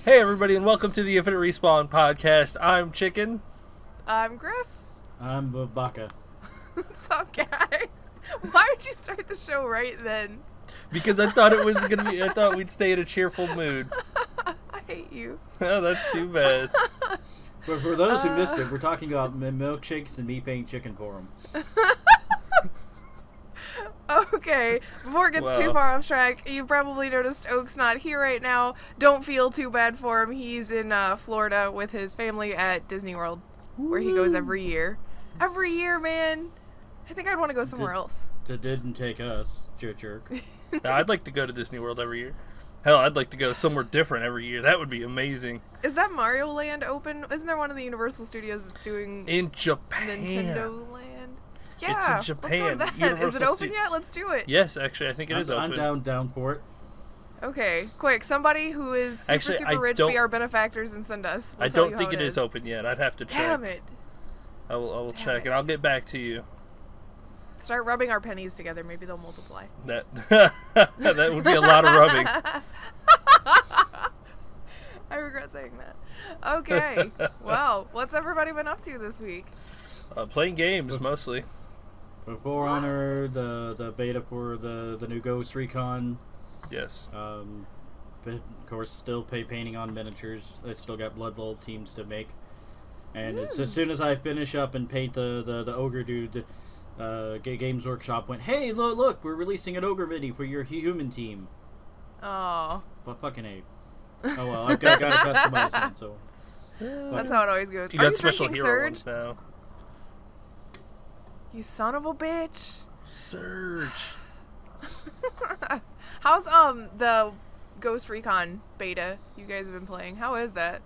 Hey everybody, and welcome to the Infinite Respawn podcast. I'm Chicken. I'm Grif. I'm Baka. What's up, guys? Why would you start the show right then? Because I thought it was gonna be. I thought we'd stay in a cheerful mood. I hate you. Oh, that's too bad. For those who missed it, we're talking about milkshakes and me paying chicken for them. Okay, before it gets too far off track, you've probably noticed Oak's not here right now. Don't feel too bad for him. He's in Florida with his family at Disney World, where he goes every year. Every year, man. I think I'd want to go somewhere else. It didn't take us, jerk. I'd like to go to Disney World every year. Hell, I'd like to go somewhere different every year. That would be amazing. Is that Mario Land open? Isn't there one of the Universal Studios that's doing in Japan? Nintendo Land. Yeah, it's in Japan. Let's go to that. Is it open yet? Let's do it. Yes, actually, I think it is open. I'm down for it. Okay, quick. Somebody who is super rich, be our benefactors and send us. I don't think it is open yet. I'd have to check. Damn it. I will check, and I'll get back to you. Start rubbing our pennies together. Maybe they'll multiply. That would be a lot of rubbing. I regret saying that. Okay. Well, what's everybody been up to this week? Playing games, mostly. For Honor, the beta for the new Ghost Recon. Yes. But of course, still painting on miniatures. I still got Blood Bowl teams to make. And as soon as I finish up and paint the ogre dude, Games Workshop went, "Hey, look, we're releasing an ogre mini for your human team." Oh. But fucking A. Oh well, I've got to customize one, so. That's how it always goes. You got special hero ones now. You son of a bitch. Surge. How's the Ghost Recon beta you guys have been playing? How is that?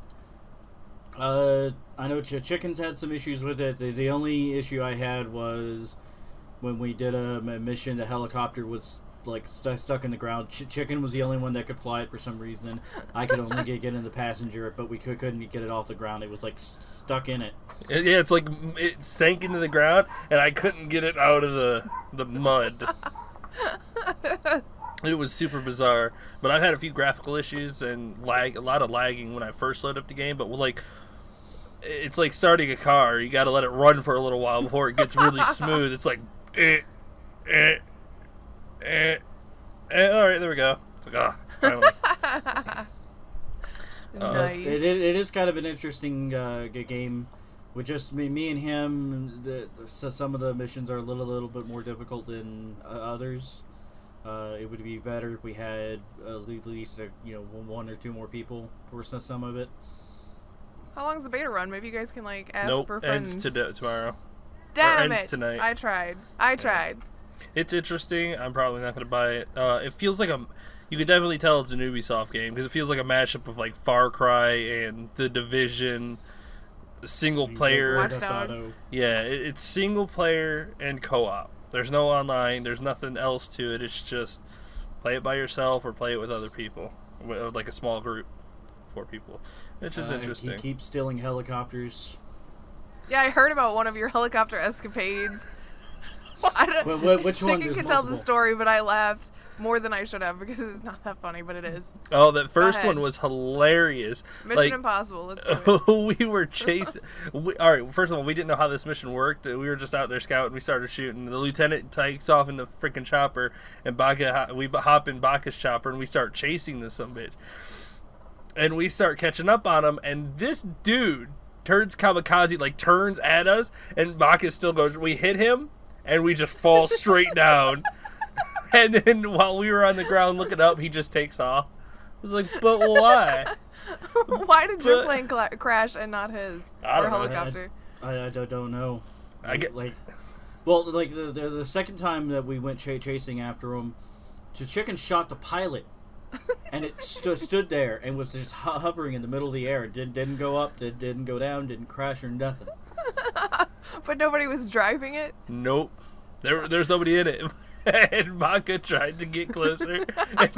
I know Chicken's had some issues with it. The only issue I had was when we did a mission, the helicopter was like stuck in the ground. Chicken was the only one that could fly it for some reason. I could only get in the passenger, but we couldn't get it off the ground. It was like stuck in it. Yeah, it's like it sank into the ground, and I couldn't get it out of the mud. It was super bizarre. But I've had a few graphical issues and a lot of lagging when I first load up the game. But it's like starting a car. You got to let it run for a little while before it gets really smooth. It's like, all right, there we go. It's like, finally. Nice. It is kind of an interesting game. With just me and him, some of the missions are a little bit more difficult than others. It would be better if we had at least one or two more people for some of it. How long's the beta run? Maybe you guys can ask for friends. Ends tomorrow. Damn ends it! Tonight. I tried. It's interesting. I'm probably not going to buy it. It feels like you could definitely tell it's an Ubisoft game because it feels like a mashup of like Far Cry and The Division, single player. Watch Dogs. Yeah, it's single player and co-op. There's no online. There's nothing else to it. It's just play it by yourself or play it with other people, like a small group, 4 people. Which is interesting. He keeps stealing helicopters. Yeah, I heard about one of your helicopter escapades. Which one? Chicken can tell the story, but I laughed more than I should have because it's not that funny, but it is. Oh, that first one was hilarious. Mission Impossible. Let's do it. We were chasing. All right, first of all, we didn't know how this mission worked. We were just out there scouting. We started shooting. The lieutenant takes off in the freaking chopper, and we hop in Baka's chopper, and we start chasing this sumbitch. And we start catching up on him, and this dude turns kamikaze, turns at us, and Baka still goes, we hit him, and we just fall straight down. And then while we were on the ground looking up, he just takes off. I was like, but why? Why did your plane crash and not his? Or helicopter? I don't know. Well, the second time that we went chasing after him, the Chicken shot the pilot, and it stood there and was just hovering in the middle of the air. It didn't go up, didn't go down, didn't crash or nothing. But nobody was driving it? Nope. There's nobody in it. And Baka tried to get closer, and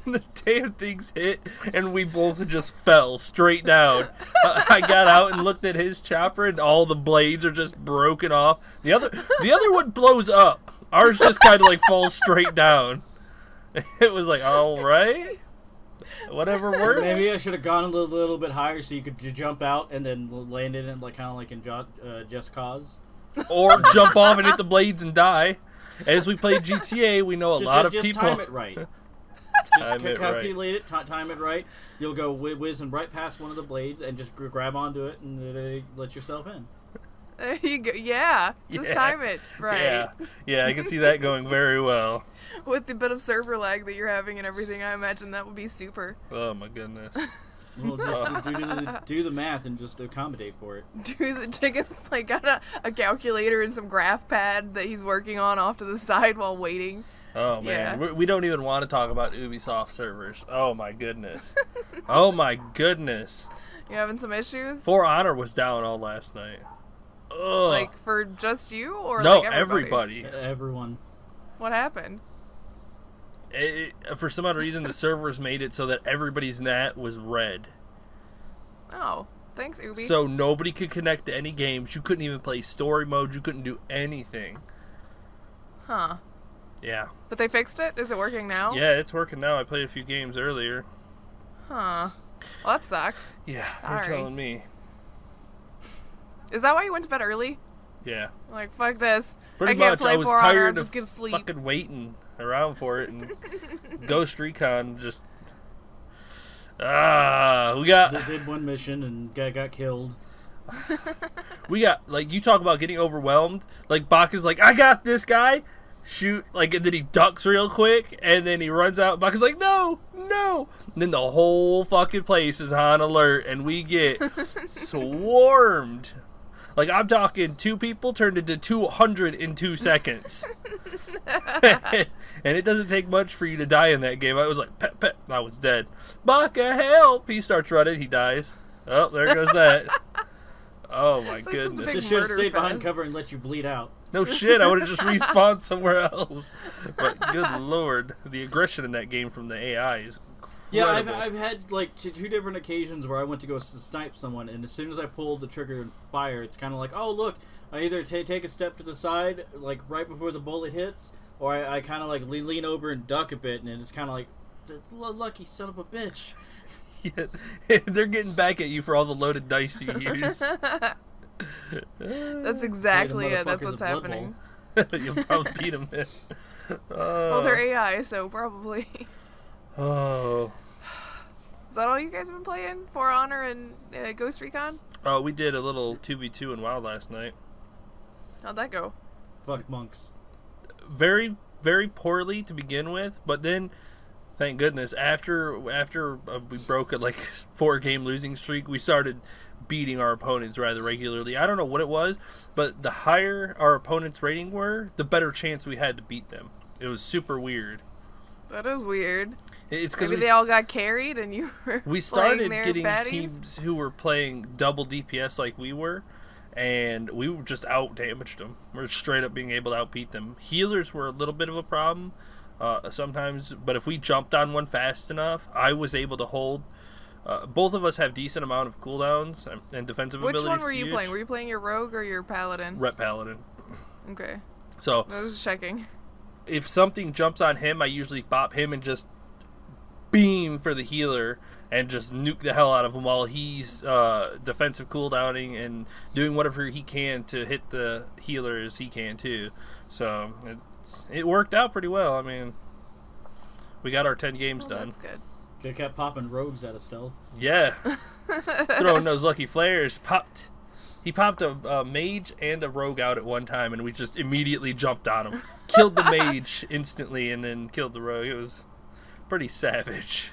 the damn things hit, and we both just fell straight down. I got out and looked at his chopper, and all the blades are just broken off. The other one blows up. Ours just kind of falls straight down. It was like, all right. Whatever works. Maybe I should have gone a little bit higher so you could jump out and then land it in like kind of like in Just Cause. Or jump off and hit the blades and die. As we play GTA, we know a lot of just people. Time it right. Just calculate it, time it right. You'll go whizzing right past one of the blades and just grab onto it and let yourself in. There you go. Yeah, just time it right. Yeah, I can see that going very well. With the bit of server lag that you're having and everything, I imagine that would be super. Oh my goodness. Well, just do the math and just accommodate for it. Do the chicken's like got a calculator and some graph pad that he's working on off to the side while waiting. Oh man, we don't even want to talk about Ubisoft servers. Oh my goodness. Oh my goodness. You having some issues? For Honor was down all last night. Ugh. Like for just you or no, like everybody? Everyone. What happened? For some odd reason, the servers made it so that everybody's NAT was red. Oh, thanks, Ubi. So nobody could connect to any games. You couldn't even play story mode. You couldn't do anything. Huh. Yeah. But they fixed it? Is it working now? Yeah, it's working now. I played a few games earlier. Huh. Well, that sucks. Yeah, Sorry. you're telling me. Is that why you went to bed early? Yeah. Like, fuck this. Pretty I can't much. play I was For Honor, tired I'm just gonna of sleep. fucking waiting around for it, and Ghost Recon just... we got... Did one mission and got killed. We got, like, you talk about getting overwhelmed. Like, Baka's like, I got this guy. Shoot. Like, and then he ducks real quick, and then he runs out. Baka's like, no. And then the whole fucking place is on alert, and we get swarmed. Like, I'm talking 2 people turned into 200 in 2 seconds. And it doesn't take much for you to die in that game. I was like, pet. I was dead. Baka, help! He starts running, he dies. Oh, there goes that. Oh, my It's like just a goodness. big Just should have murder stayed behind fest. cover and let you bleed out. No shit, I would have just respawned somewhere else. But good lord, the aggression in that game from the AI is Yeah, incredible. I've had like 2 different occasions where I went to go snipe someone, and as soon as I pulled the trigger and fire, it's kind of like, oh look, I either take a step to the side, like right before the bullet hits, or I kind of like lean over and duck a bit, and it's kind of like, lucky son of a bitch. Yeah, they're getting back at you for all the loaded dice you use. That's exactly it. That's motherfucker's what's a blood happening. You'll probably beat them. Well, they're AI, so probably. Oh. Is that all you guys have been playing? For Honor and Ghost Recon? Oh, we did a little 2v2 in WoW last night. How'd that go? Fuck monks. Very, very poorly to begin with, but then, thank goodness, after we broke a 4-game losing streak, we started beating our opponents rather regularly. I don't know what it was, but the higher our opponents' rating were, the better chance we had to beat them. It was super weird. That is weird. It's because Maybe they all got carried and you were we started playing their getting baddies? teams who were playing double DPS like we were, and we just out-damaged them. We're straight up being able to outbeat them. Healers were a little bit of a problem sometimes, but if we jumped on one fast enough, I was able to hold. Both of us have decent amount of cooldowns and defensive abilities. Which one were you playing? Were you playing your rogue or your paladin? Rep paladin. Okay. So I was just checking. if something jumps on him, I usually bop him and just beam for the healer and just nuke the hell out of him while he's defensive cooldowning and doing whatever he can to hit the healer as he can too. So it worked out pretty well. I mean, we got our 10 games done. That's good. They kept popping rogues out of stealth. Yeah. Throwing those lucky flares. He popped a mage and a rogue out at one time, and we just immediately jumped on him. Killed the mage instantly, and then killed the rogue. It was pretty savage.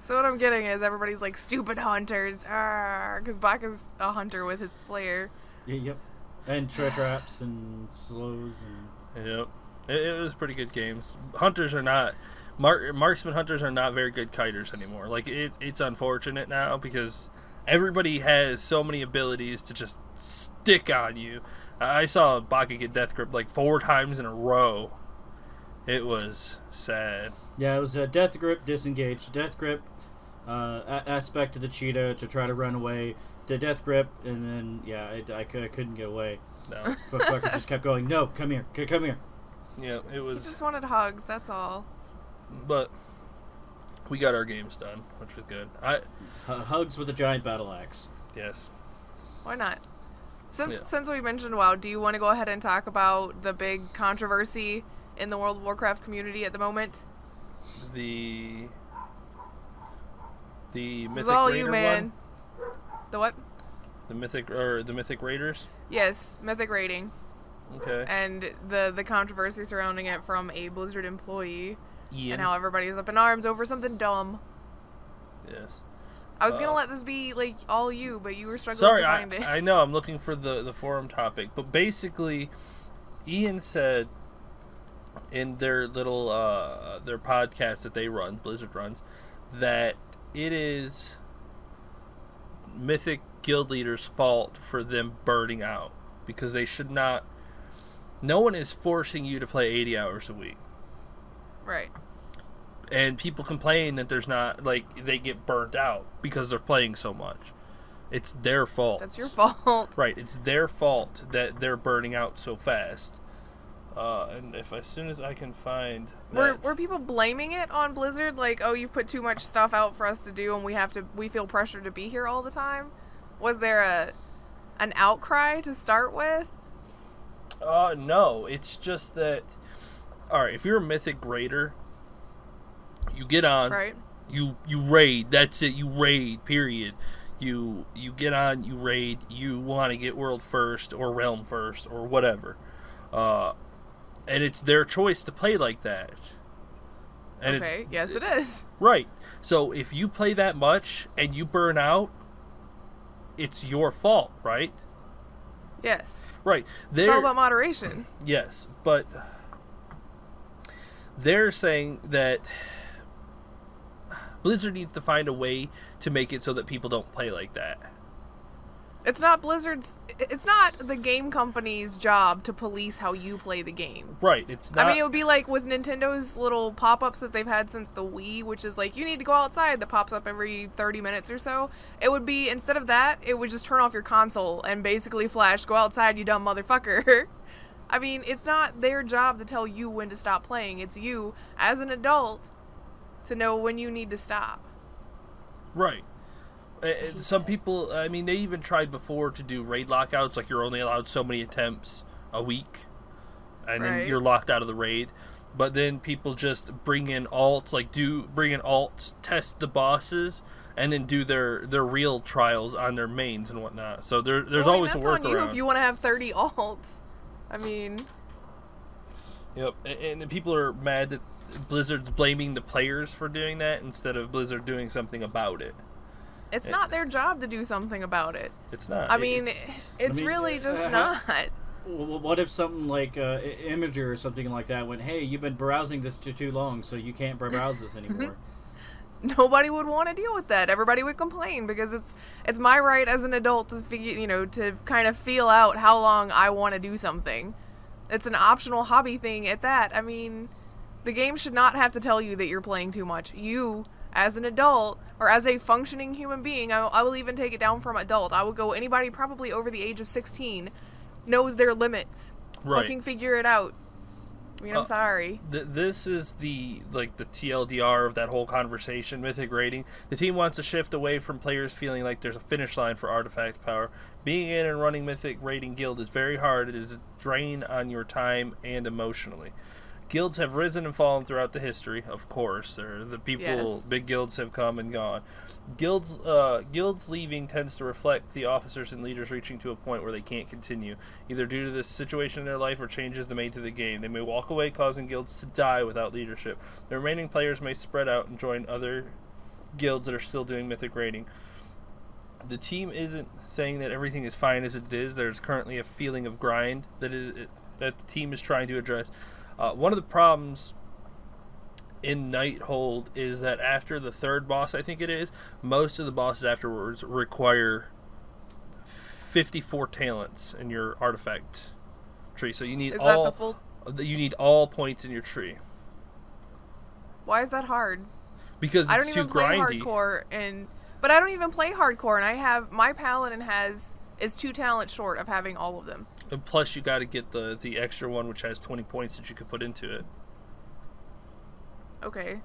So what I'm getting is everybody's like, stupid hunters, because Baka's a hunter with his flare. Yep. And traps and slows and... Yep. It was pretty good games. Hunters are not... marksman hunters are not very good kiters anymore. Like, it's unfortunate now because everybody has so many abilities to just stick on you. I saw Baka get death grip like 4 times in a row. It was sad. Yeah, it was a death grip, disengage, death grip, aspect of the cheetah to try to run away, the death grip, and then, yeah, I couldn't get away. No. But Fucker just kept going, no, come here, come here. Yeah, it He was... just wanted hugs, that's all. But We got our games done, which was good. Hugs with a giant battle axe. Yes. Why not? Since we mentioned WoW, do you want to go ahead and talk about the big controversy in the World of Warcraft community at the moment? The Mythic all Raider you, man. one? The what? The Mythic Raiders? Yes, Mythic rating. Okay. And the controversy surrounding it from a Blizzard employee. Ian. And how everybody's up in arms over something dumb. Yes. I was gonna let this be like all you, but you were struggling to find it. I know, I'm looking for the forum topic. But basically, Ian said in their little their podcast that they run, Blizzard runs, that it is Mythic guild leaders' fault for them burning out, because they should not. No one is forcing you to play 80 hours a week. Right. And people complain that there's not, like, they get burnt out because they're playing so much. It's their fault. That's your fault. Right, it's their fault that they're burning out so fast. And as soon as I can find that, were people blaming it on Blizzard? Like, oh, you've put too much stuff out for us to do, and we feel pressured to be here all the time? Was there an outcry to start with? No, it's just that. All right, if you're a Mythic Raider, you get on, right? You raid. That's it. You raid. Period. You get on. You raid. You want to get world first or realm first or whatever. And it's their choice to play like that. And okay, yes it is. Right. So if you play that much and you burn out, it's your fault, right? Yes. Right. It's all about moderation. Yes, but they're saying that Blizzard needs to find a way to make it so that people don't play like that. It's not the game company's job to police how you play the game. Right, it's not. I mean, it would be like with Nintendo's little pop-ups that they've had since the Wii, which is like, you need to go outside, that pops up every 30 minutes or so. It would be, instead of that, it would just turn off your console and basically flash, go outside, you dumb motherfucker. I mean, it's not their job to tell you when to stop playing. It's you, as an adult, to know when you need to stop. Right. Some people, I mean, they even tried before to do raid lockouts, like you're only allowed so many attempts a week, and then you're locked out of the raid. But then people just bring in alts, test the bosses, and then do their real trials on their mains and whatnot. So there's always a workaround. That's on you if you want to have 30 alts. I mean... Yep, and people are mad that Blizzard's blaming the players for doing that instead of Blizzard doing something about it. It's not their job to do something about it. It's not. I mean, it's really just not. What if something like Imager or something like that went, hey, you've been browsing this too long, so you can't browse this anymore? Nobody would want to deal with that. Everybody would complain because it's my right as an adult to figure, to kind of feel out how long I want to do something. It's an optional hobby thing at that. I mean, the game should not have to tell you that you're playing too much. You, as an adult, or as a functioning human being, I will even take it down from adult. I would go, anybody probably over the age of 16 knows their limits. Right. Fucking figure it out. I mean, I'm sorry. This is the TLDR of that whole conversation, Mythic rating. The team wants to shift away from players feeling like there's a finish line for artifact power. Being in and running Mythic rating guild is very hard. It is a drain on your time and emotionally. Guilds have risen and fallen throughout the history, of course. The people, yes. Big guilds have come and gone. Guilds leaving tends to reflect the officers and leaders reaching to a point where they can't continue, either due to this situation in their life or changes they made to the game. They may walk away, causing guilds to die without leadership. The remaining players may spread out and join other guilds that are still doing Mythic rating. The team isn't saying that everything is fine as it is. There's currently a feeling of grind that the team is trying to address. One of the problems in Nighthold is that after the third boss, I think it is, most of the bosses afterwards require 54 talents in your artifact tree. So you need you need all points in your tree. Why is that hard? Because I don't it's too even play grindy. hardcore, but I don't even play hardcore, and I have my paladin is 2 talents short of having all of them. And plus, you got to get the extra one, which has 20 points that you could put into it. Okay.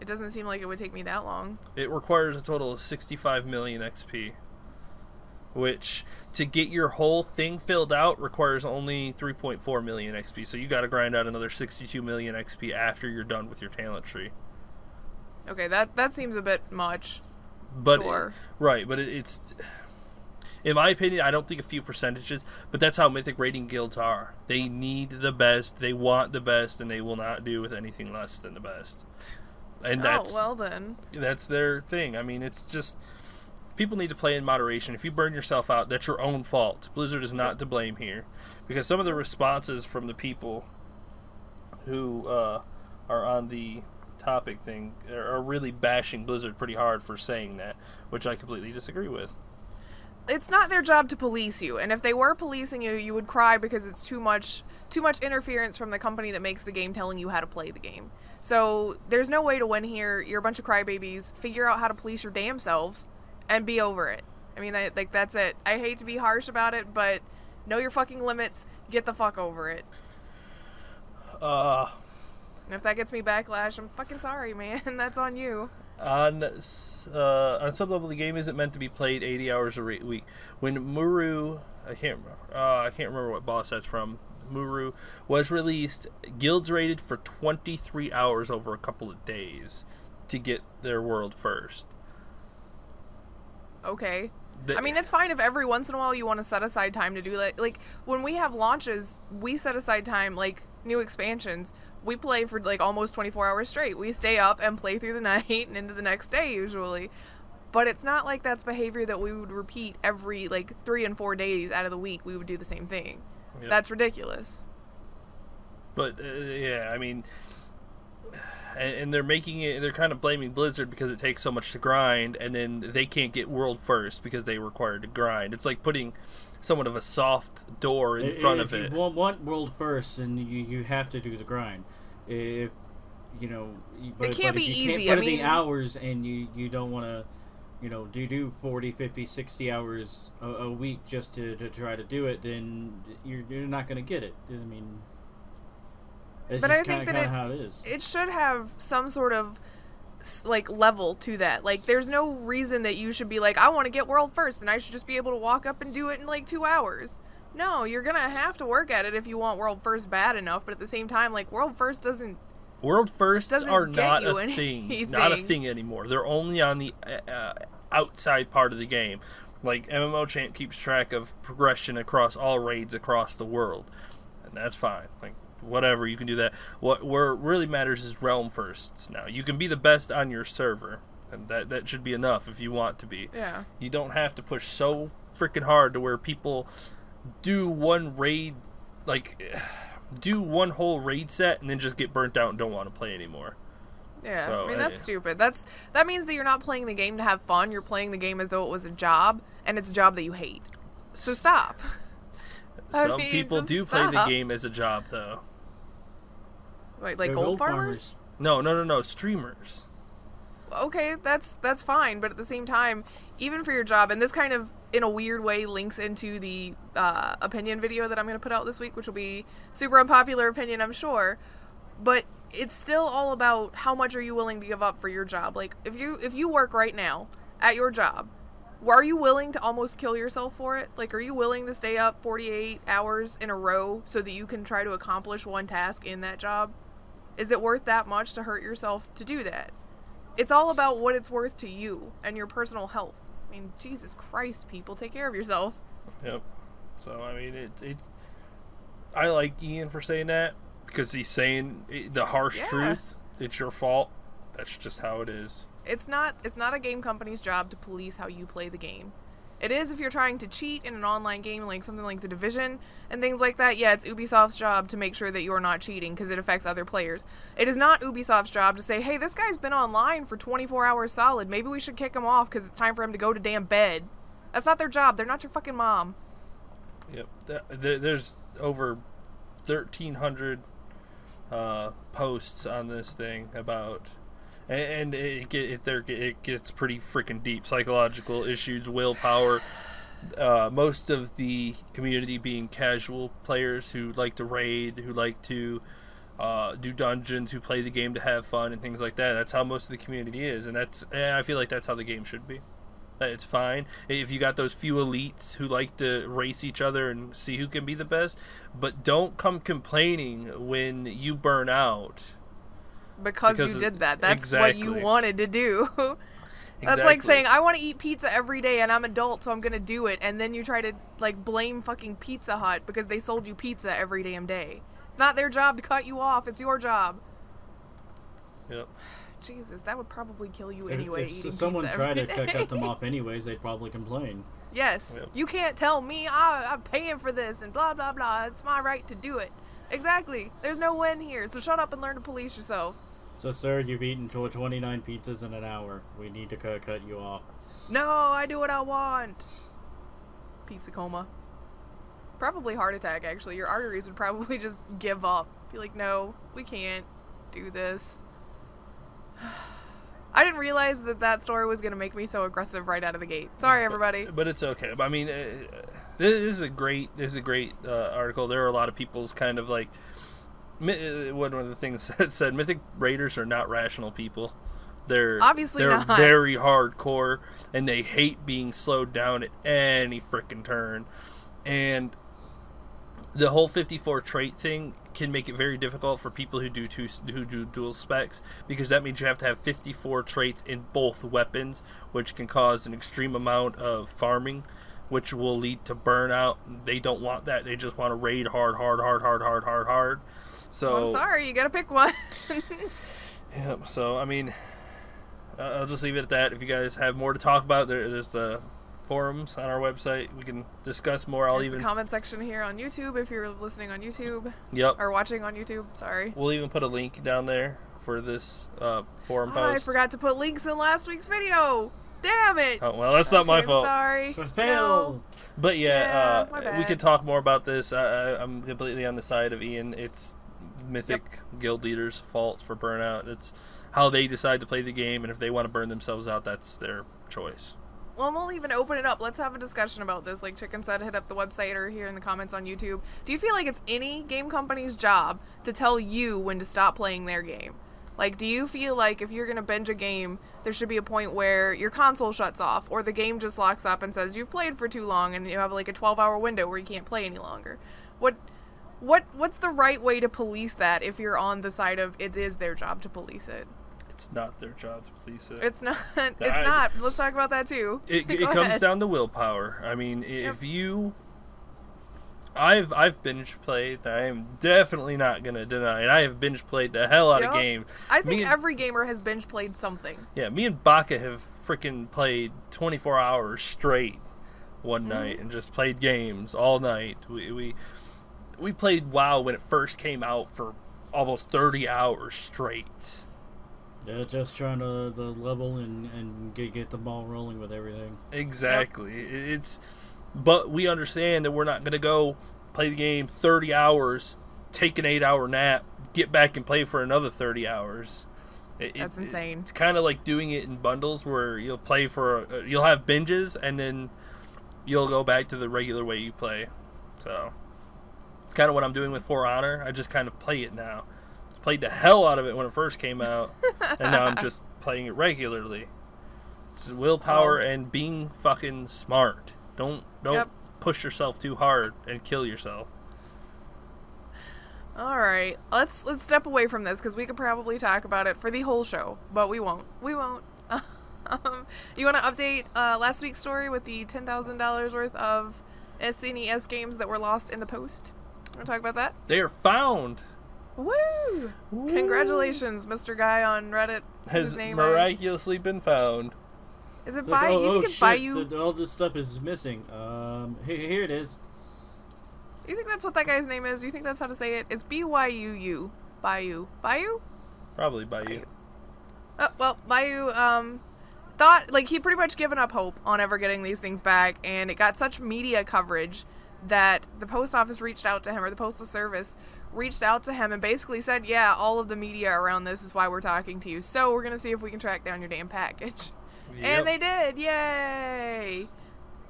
It doesn't seem like it would take me that long. It requires a total of 65 million XP, which to get your whole thing filled out requires only 3.4 million XP. So you got to grind out another 62 million XP after you're done with your talent tree. Okay, that seems a bit much. But sure. Right, but it's, in my opinion, I don't think a few percentages, but that's how Mythic raiding guilds are. They need the best, they want the best, and they will not do with anything less than the best. And well then. That's their thing. I mean, it's just, people need to play in moderation. If you burn yourself out, that's your own fault. Blizzard is not to blame here. Because some of the responses from the people who are on the topic thing are really bashing Blizzard pretty hard for saying that, which I completely disagree with. It's not their job to police you, and if they were policing you, you would cry because it's too much interference from the company that makes the game telling you how to play the game. So there's no way to win here. You're a bunch of crybabies. Figure out how to police your damn selves and be over it. I mean, that's it. I hate to be harsh about it, but know your fucking limits. Get the fuck over it. And if that gets me backlash, I'm fucking sorry, man. That's on you. On some level, the game isn't meant to be played 80 hours a week. When Muru, I can't remember what boss that's from, Muru was released, guilds raided for 23 hours over a couple of days to get their world first. Okay. I mean, it's fine if every once in a while you want to set aside time to do that. Like, when we have launches, we set aside time, like, new expansions. We play for, like, almost 24 hours straight. We stay up and play through the night and into the next day, usually. But it's not like that's behavior that we would repeat every, like, 3 and 4 days out of the week. We would do the same thing. Yep. That's ridiculous. But, yeah, I mean, and they're they're kind of blaming Blizzard because it takes so much to grind, and then they can't get world first because they require to grind. It's like putting somewhat of a soft door in front of it. If you want world first, then you have to do the grind. If, you know, it can't be easy. Can't put it in hours, and you don't want to, you know, do 40, 50, 60 hours a week just to try to do it, then you're not going to get it. I mean, it's just kind of how it is. It should have some sort of, like, level to that. Like, there's no reason that you should be like, I want to get world first, and I should just be able to walk up and do it in, like, 2 hours. No, you're going to have to work at it if you want world first bad enough, but at the same time, like, world first doesn't... World firsts are not a thing. Not a thing anymore. They're only on the outside part of the game. Like, MMO Champ keeps track of progression across all raids across the world. And that's fine. Like, whatever, you can do that. Where it really matters is realm firsts now. You can be the best on your server. And that should be enough if you want to be. Yeah. You don't have to push so freaking hard to where people do one raid, like... do one whole raid set and then just get burnt out and don't want to play anymore. Yeah, so, I mean, that's stupid. That means that you're not playing the game to have fun. You're playing the game as though it was a job, and it's a job that you hate. So stop. Some people do play the game as a job, though. Wait, like gold farmers? No, streamers. Okay, that's fine, but at the same time, even for your job, and this kind of, in a weird way, links into the opinion video that I'm going to put out this week, which will be super unpopular opinion, I'm sure, but it's still all about how much are you willing to give up for your job. Like, if you work right now at your job, are you willing to almost kill yourself for it? Like, are you willing to stay up 48 hours in a row so that you can try to accomplish one task in that job? Is it worth that much to hurt yourself to do that? It's all about what it's worth to you and your personal health. I mean, Jesus Christ, people, take care of yourself. Yep. So, I mean, I like Ian for saying that because he's saying the harsh truth. It's your fault. That's just how it is. It's not a game company's job to police how you play the game. It is if you're trying to cheat in an online game like something like The Division and things like that. Yeah, it's Ubisoft's job to make sure that you're not cheating because it affects other players. It is not Ubisoft's job to say, hey, this guy's been online for 24 hours solid. Maybe we should kick him off because it's time for him to go to damn bed. That's not their job. They're not your fucking mom. Yep. There's over 1,300 posts on this thing about... And it gets pretty freaking deep. Psychological issues, willpower. Most of the community being casual players who like to raid, who like to do dungeons, who play the game to have fun and things like that. That's how most of the community is, and I feel like that's how the game should be. It's fine if you got those few elites who like to race each other and see who can be the best, but don't come complaining when you burn out. Because you did that. That's exactly what you wanted to do. That's exactly. like saying, I want to eat pizza every day and I'm adult, so I'm going to do it. And then you try to like blame fucking Pizza Hut because they sold you pizza every damn day. It's not their job to cut you off. It's your job. Yep. Jesus, that would probably kill you anyway. If someone tried to cut them off anyways, they'd probably complain. Yes. Yep. You can't tell me I'm paying for this and blah, blah, blah. It's my right to do it. Exactly. There's no win here, so shut up and learn to police yourself. So, sir, you've eaten 29 pizzas in an hour. We need to cut you off. No, I do what I want. Pizza coma. Probably heart attack, actually. Your arteries would probably just give up. Be like, no, we can't do this. I didn't realize that story was going to make me so aggressive right out of the gate. Sorry, everybody. But it's okay. I mean, this is a great article. There are a lot of people's kind of like, one of the things that said, Mythic Raiders are not rational people. They're not. Very hardcore, and they hate being slowed down at any frickin' turn. And the whole 54 trait thing can make it very difficult for people who do dual specs, because that means you have to have 54 traits in both weapons, which can cause an extreme amount of farming, which will lead to burnout. They don't want that. They just want to raid hard. So well, I'm sorry, you gotta pick one. Yeah. So I mean, I'll just leave it at that. If you guys have more to talk about, there's the forums on our website. We can discuss more. There's the comment section here on YouTube if you're listening on YouTube. Yep. Or watching on YouTube. Sorry. We'll even put a link down there for this forum post. I forgot to put links in last week's video. Damn it! Oh, well, that's not my fault. Sorry. Fail. But Yeah, my bad. we could talk more about this. I'm completely on the side of Ian. It's Mythic guild leaders' fault for burnout. It's how they decide to play the game, and if they want to burn themselves out, that's their choice. Well, we'll even open it up. Let's have a discussion about this. Like Chicken said, hit up the website or here in the comments on YouTube. Do you feel like it's any game company's job to tell you when to stop playing their game? Like, do you feel like if you're going to binge a game, there should be a point where your console shuts off or the game just locks up and says you've played for too long and you have like a 12-hour window where you can't play any longer? What's the right way to police that if you're on the side of it is their job to police it? It's not their job to police it. It's not. It's not. Let's talk about that too. It comes down to willpower. I mean, if you... I've binge played. I am definitely not gonna deny it. I have binge played the hell out of games. I think every gamer has binge played something. Yeah, me and Baka have freaking played 24 hours straight one night and just played games all night. We played WoW when it first came out for almost 30 hours straight. Yeah, just trying to level and get the ball rolling with everything. Exactly. Yep. But we understand that we're not going to go play the game 30 hours, take an 8-hour nap, get back and play for another 30 hours. That's insane. It's kind of like doing it in bundles where you'll play you'll have binges and then you'll go back to the regular way you play. So it's kind of what I'm doing with For Honor. I just kind of play it now. Played the hell out of it when it first came out, and now I'm just playing it regularly. It's willpower and being fucking smart. Don't push yourself too hard and kill yourself. All right, let's step away from this because we could probably talk about it for the whole show, but we won't. You want to update last week's story with the $10,000 worth of SNES games that were lost in the post? Want to talk about that? They are found. Woo! Congratulations, Mr. Guy on Reddit. Has miraculously been found. Is it by you? Think it's by you? So all this stuff is missing. Here it is. You think that's what that guy's name is? You think that's how to say it? It's B-Y-U-U. Bayou. Bayou? Probably Bayou. Oh, well, Bayou, thought, like, he'd pretty much given up hope on ever getting these things back, and it got such media coverage that the post office reached out to him, or the postal service reached out to him and basically said, yeah, all of the media around this is why we're talking to you, so we're going to see if we can track down your damn package. Yep. And they did! Yay!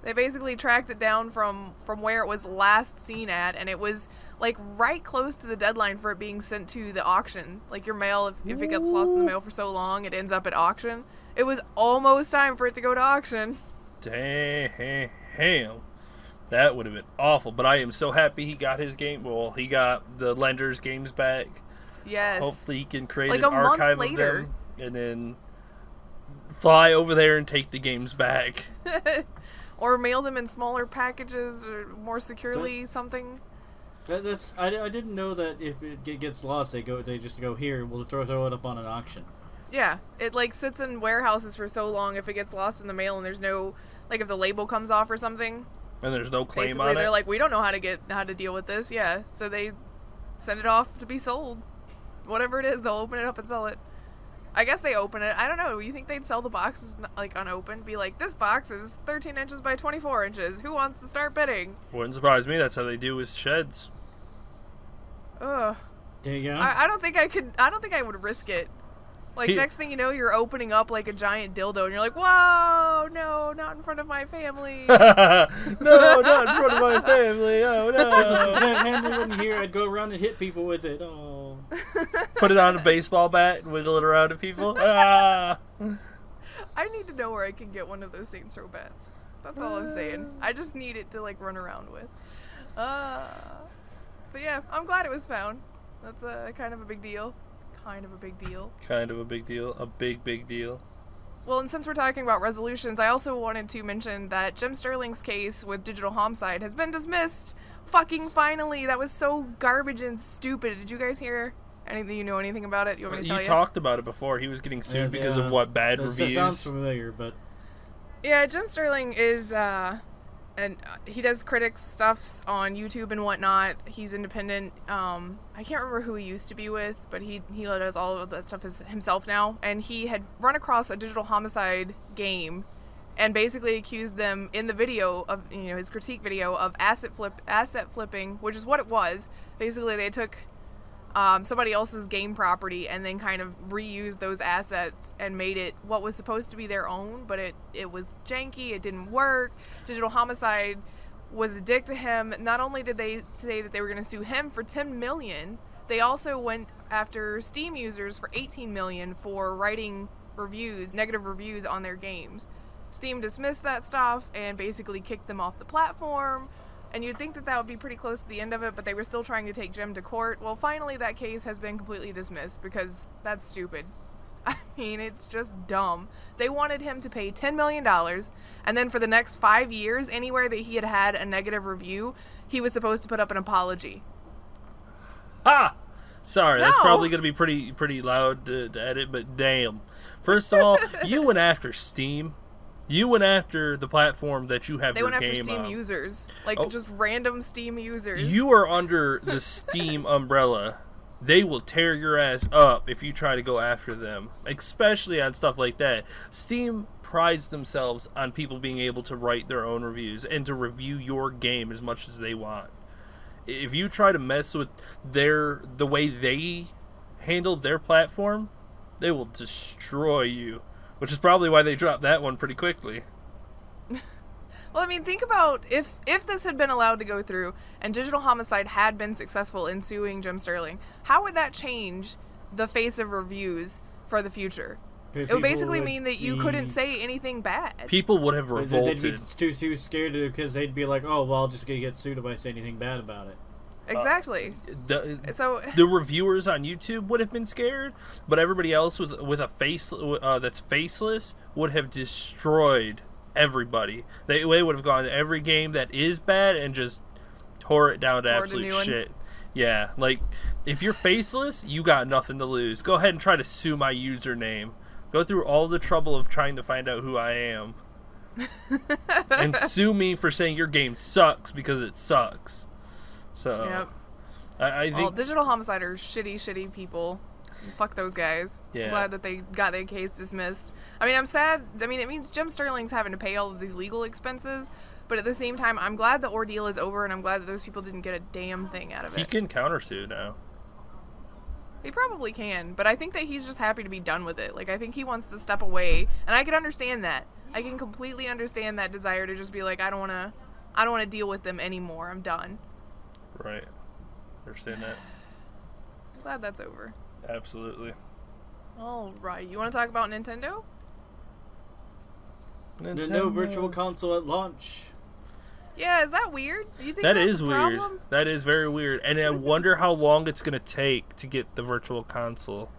They basically tracked it down from where it was last seen at, and it was like right close to the deadline for it being sent to the auction. Like your mail, if it gets lost in the mail for so long, it ends up at auction. It was almost time for it to go to auction. Damn. That would have been awful. But I am so happy he got his game. Well, he got the lender's games back. Yes. Hopefully he can create like an a month archive later. of them and then fly over there and take the games back. Or mail them in smaller packages or more securely, something. I didn't know that if it gets lost, they just go here. We'll throw it up on an auction. Yeah, it like sits in warehouses for so long. If it gets lost in the mail and there's no, like, if the label comes off or something, And there's no claim basically on they're it? like, we don't know how to deal with this. Yeah, so they send it off to be sold. Whatever it is, they'll open it up and sell it. I guess they open it. I don't know. You think they'd sell the boxes like unopened? Be like, this box is 13 inches by 24 inches. Who wants to start bidding? Wouldn't surprise me. That's how they do with sheds. Ugh. There you go. I don't think I could. I don't think I would risk it. Like, next thing you know, you're opening up like a giant dildo, and you're like, "Whoa, no, not in front of my family." No, not in front of my family. Oh, no. Family wouldn't hear. I'd go around and hit people with it. Oh. Put it on a baseball bat and wiggle it around to people. Ah. I need to know where I can get one of those Saints Row bats. That's all I'm saying. I just need it to like run around with. But yeah, I'm glad it was found. That's kind of a big deal. Kind of a big deal. Kind of a big deal. A big, big deal. Well, and since we're talking about resolutions, I also wanted to mention that Jim Sterling's case with digital homicide has been dismissed. Fucking finally. That was so garbage and stupid. Did you guys hear anything? You know anything about it? You want me to tell you? You talked about it before. He was getting sued because of what? Bad reviews? It sounds familiar, but... Yeah, Jim Sterling is, and he does critics stuffs on YouTube and whatnot. He's independent. I can't remember who he used to be with, but he does all of that stuff himself now. And he had run across a digital homicide game and basically accused them in the video of, his critique video of asset flipping, which is what it was. Basically, they took somebody else's game property and then kind of reused those assets and made it what was supposed to be their own, but it was janky, it didn't work. Digital Homicide was a dick to him. Not only did they say that they were going to sue him for $10 million, they also went after Steam users for $18 million for writing negative reviews on their games. Steam dismissed that stuff and basically kicked them off the platform. And you'd think that would be pretty close to the end of it, but they were still trying to take Jim to court. Well, finally that case has been completely dismissed because that's stupid. I mean, it's just dumb. They wanted him to pay $10 million, and then for the next 5 years, anywhere that he had a negative review, he was supposed to put up an apology. Ah! Sorry, No. that's probably going to be pretty loud to edit, but damn. First of all, you went after Steam. You went after the platform that you have They your went game after Steam on. users. Just random Steam users. You are under the Steam umbrella. They will tear your ass up if you try to go after them, especially on stuff like that. Steam prides themselves on people being able to write their own reviews and to review your game as much as they want. If you try to mess with the way they handled their platform, they will destroy you. Which is probably why they dropped that one pretty quickly. Well, I mean, think about if this had been allowed to go through and Digital Homicide had been successful in suing Jim Sterling, how would that change the face of reviews for the future? It would basically mean that you couldn't say anything bad. People would have revolted. They'd be too scared because they'd be like, oh, well, I'll just get sued if I say anything bad about it. Exactly. The reviewers on YouTube would have been scared, but everybody else with a face that's faceless would have destroyed everybody. They would have gone to every game that is bad and just tore it down to absolute shit. Yeah, like if you're faceless, you got nothing to lose. Go ahead and try to sue my username. Go through all the trouble of trying to find out who I am. And sue me for saying your game sucks because it sucks. So, yep. I think Digital Homicide are shitty people. Fuck those guys. Yeah. I'm glad that they got their case dismissed. I mean, I'm sad. I mean, it means Jim Sterling's having to pay all of these legal expenses, but at the same time, I'm glad the ordeal is over, and I'm glad that those people didn't get a damn thing out of it. he can countersue now. He probably can, but I think that he's just happy to be done with it. Like, I think he wants to step away, and I can understand that. I can completely understand that desire to just be like, I don't want to deal with them anymore. I'm done. Right. Understand that. I'm glad that's over. Absolutely. All right. You want to talk about Nintendo? Nintendo Virtual Console at launch. Yeah, is that weird? Do you think That that's is a weird. problem? That is very weird. And I wonder how long it's going to take to get the Virtual Console.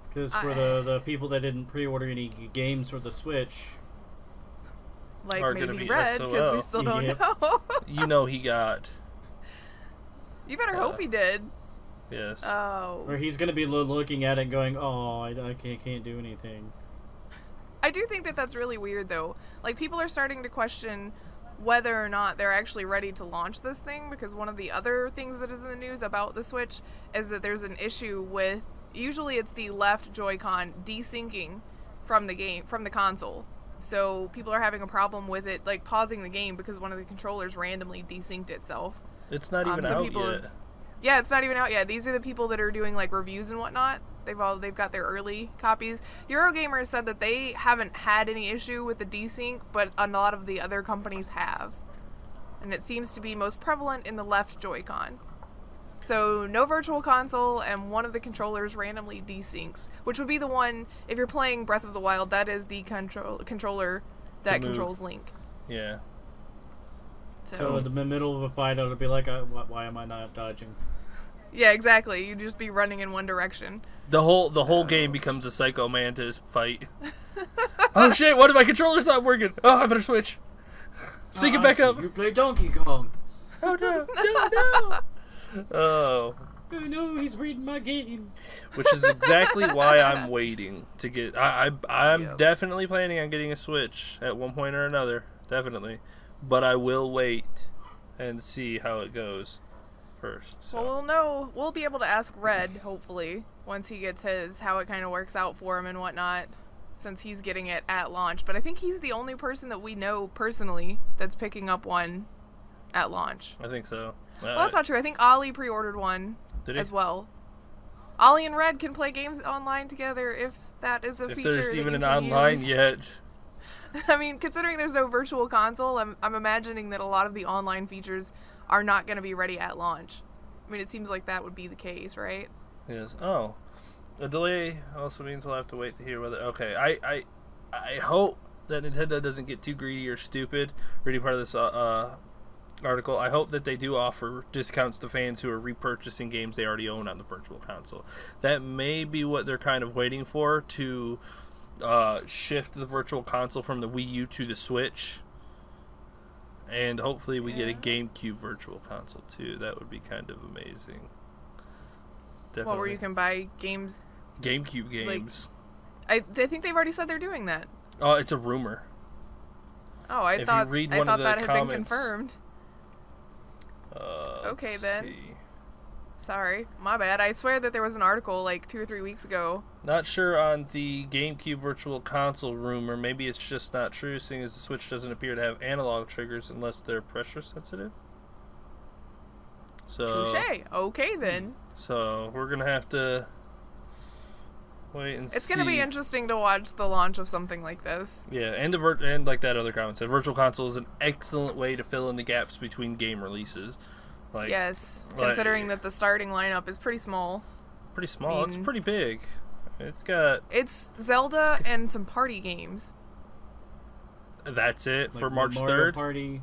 Because for the people that didn't pre-order any games for the Switch... Like Are gonna maybe be Red, because we SOL. still don't Yep. know. You know he got. You better hope he did. Yes. Oh. Or he's going to be looking at it and going, oh, I can't do anything. I do think that that's really weird, though. Like, people are starting to question whether or not they're actually ready to launch this thing, because one of the other things that is in the news about the Switch is that there's an issue with, usually it's the left Joy-Con desyncing from the game, from the console. So people are having a problem with it, like, pausing the game because one of the controllers randomly desynced itself. It's not even so out people yet. Yeah, it's not even out yet. These are the people that are doing, like, reviews and whatnot. They've got their early copies. Eurogamer said that they haven't had any issue with the desync, but a lot of the other companies have. And it seems to be most prevalent in the left Joy-Con. So no Virtual Console, and one of the controllers randomly desyncs, which would be the one, if you're playing Breath of the Wild, that is the controller that controls Link. Yeah. So in the middle of a fight, it'll be like, why am I not dodging? Yeah, exactly. You'd just be running in one direction. The whole game becomes a Psycho Mantis fight. Oh shit! One of my controllers not working. Oh, I better switch. Sync it back up. You play Donkey Kong. Oh no! No! Oh. Oh no, he's reading my games. Which is exactly why I'm waiting to get. I'm Yep. definitely planning on getting a Switch at one point or another. Definitely, but I will wait and see how it goes first. So. Well, we'll know. We'll be able to ask Red, hopefully, once he gets his, how it kind of works out for him and whatnot, since he's getting it at launch. But I think he's the only person that we know personally that's picking up one at launch. I think so. Well, that's not true. I think Ollie pre-ordered one Did he? as well. Ollie and Red can play games online together if that is a If feature there's that even you an can online use. yet. I mean, considering there's no Virtual Console, I'm imagining that a lot of the online features are not going to be ready at launch. I mean, it seems like that would be the case, right? Yes. Oh. A delay also means I'll have to wait to hear whether... Okay, I hope that Nintendo doesn't get too greedy or stupid. Reading part of this article, I hope that they do offer discounts to fans who are repurchasing games they already own on the Virtual Console. That may be what they're kind of waiting for, to shift the Virtual Console from the Wii U to the Switch. And hopefully we get a GameCube Virtual Console too. That would be kind of amazing. Definitely. Well, where you can buy games. GameCube games. I think they've already said they're doing that. Oh, it's a rumor. Oh, I If you thought read I one of thought the that had been comments- confirmed. Okay, Let's then. see. Sorry, my bad. I swear that there was an article like 2 or 3 weeks ago. Not sure on the GameCube Virtual Console rumor. Maybe it's just not true, seeing as the Switch doesn't appear to have analog triggers unless they're pressure sensitive. So, Touche. Okay, then. So we're gonna have to wait and see. It's gonna be interesting to watch the launch of something like this. Yeah, and like that other comment said, Virtual Console is an excellent way to fill in the gaps between game releases. Like, Yes, like- considering that the starting lineup is pretty small. pretty small. It's mean- pretty big. It's got It's Zelda and some party games. that's it for Like March Mario 3rd. Party.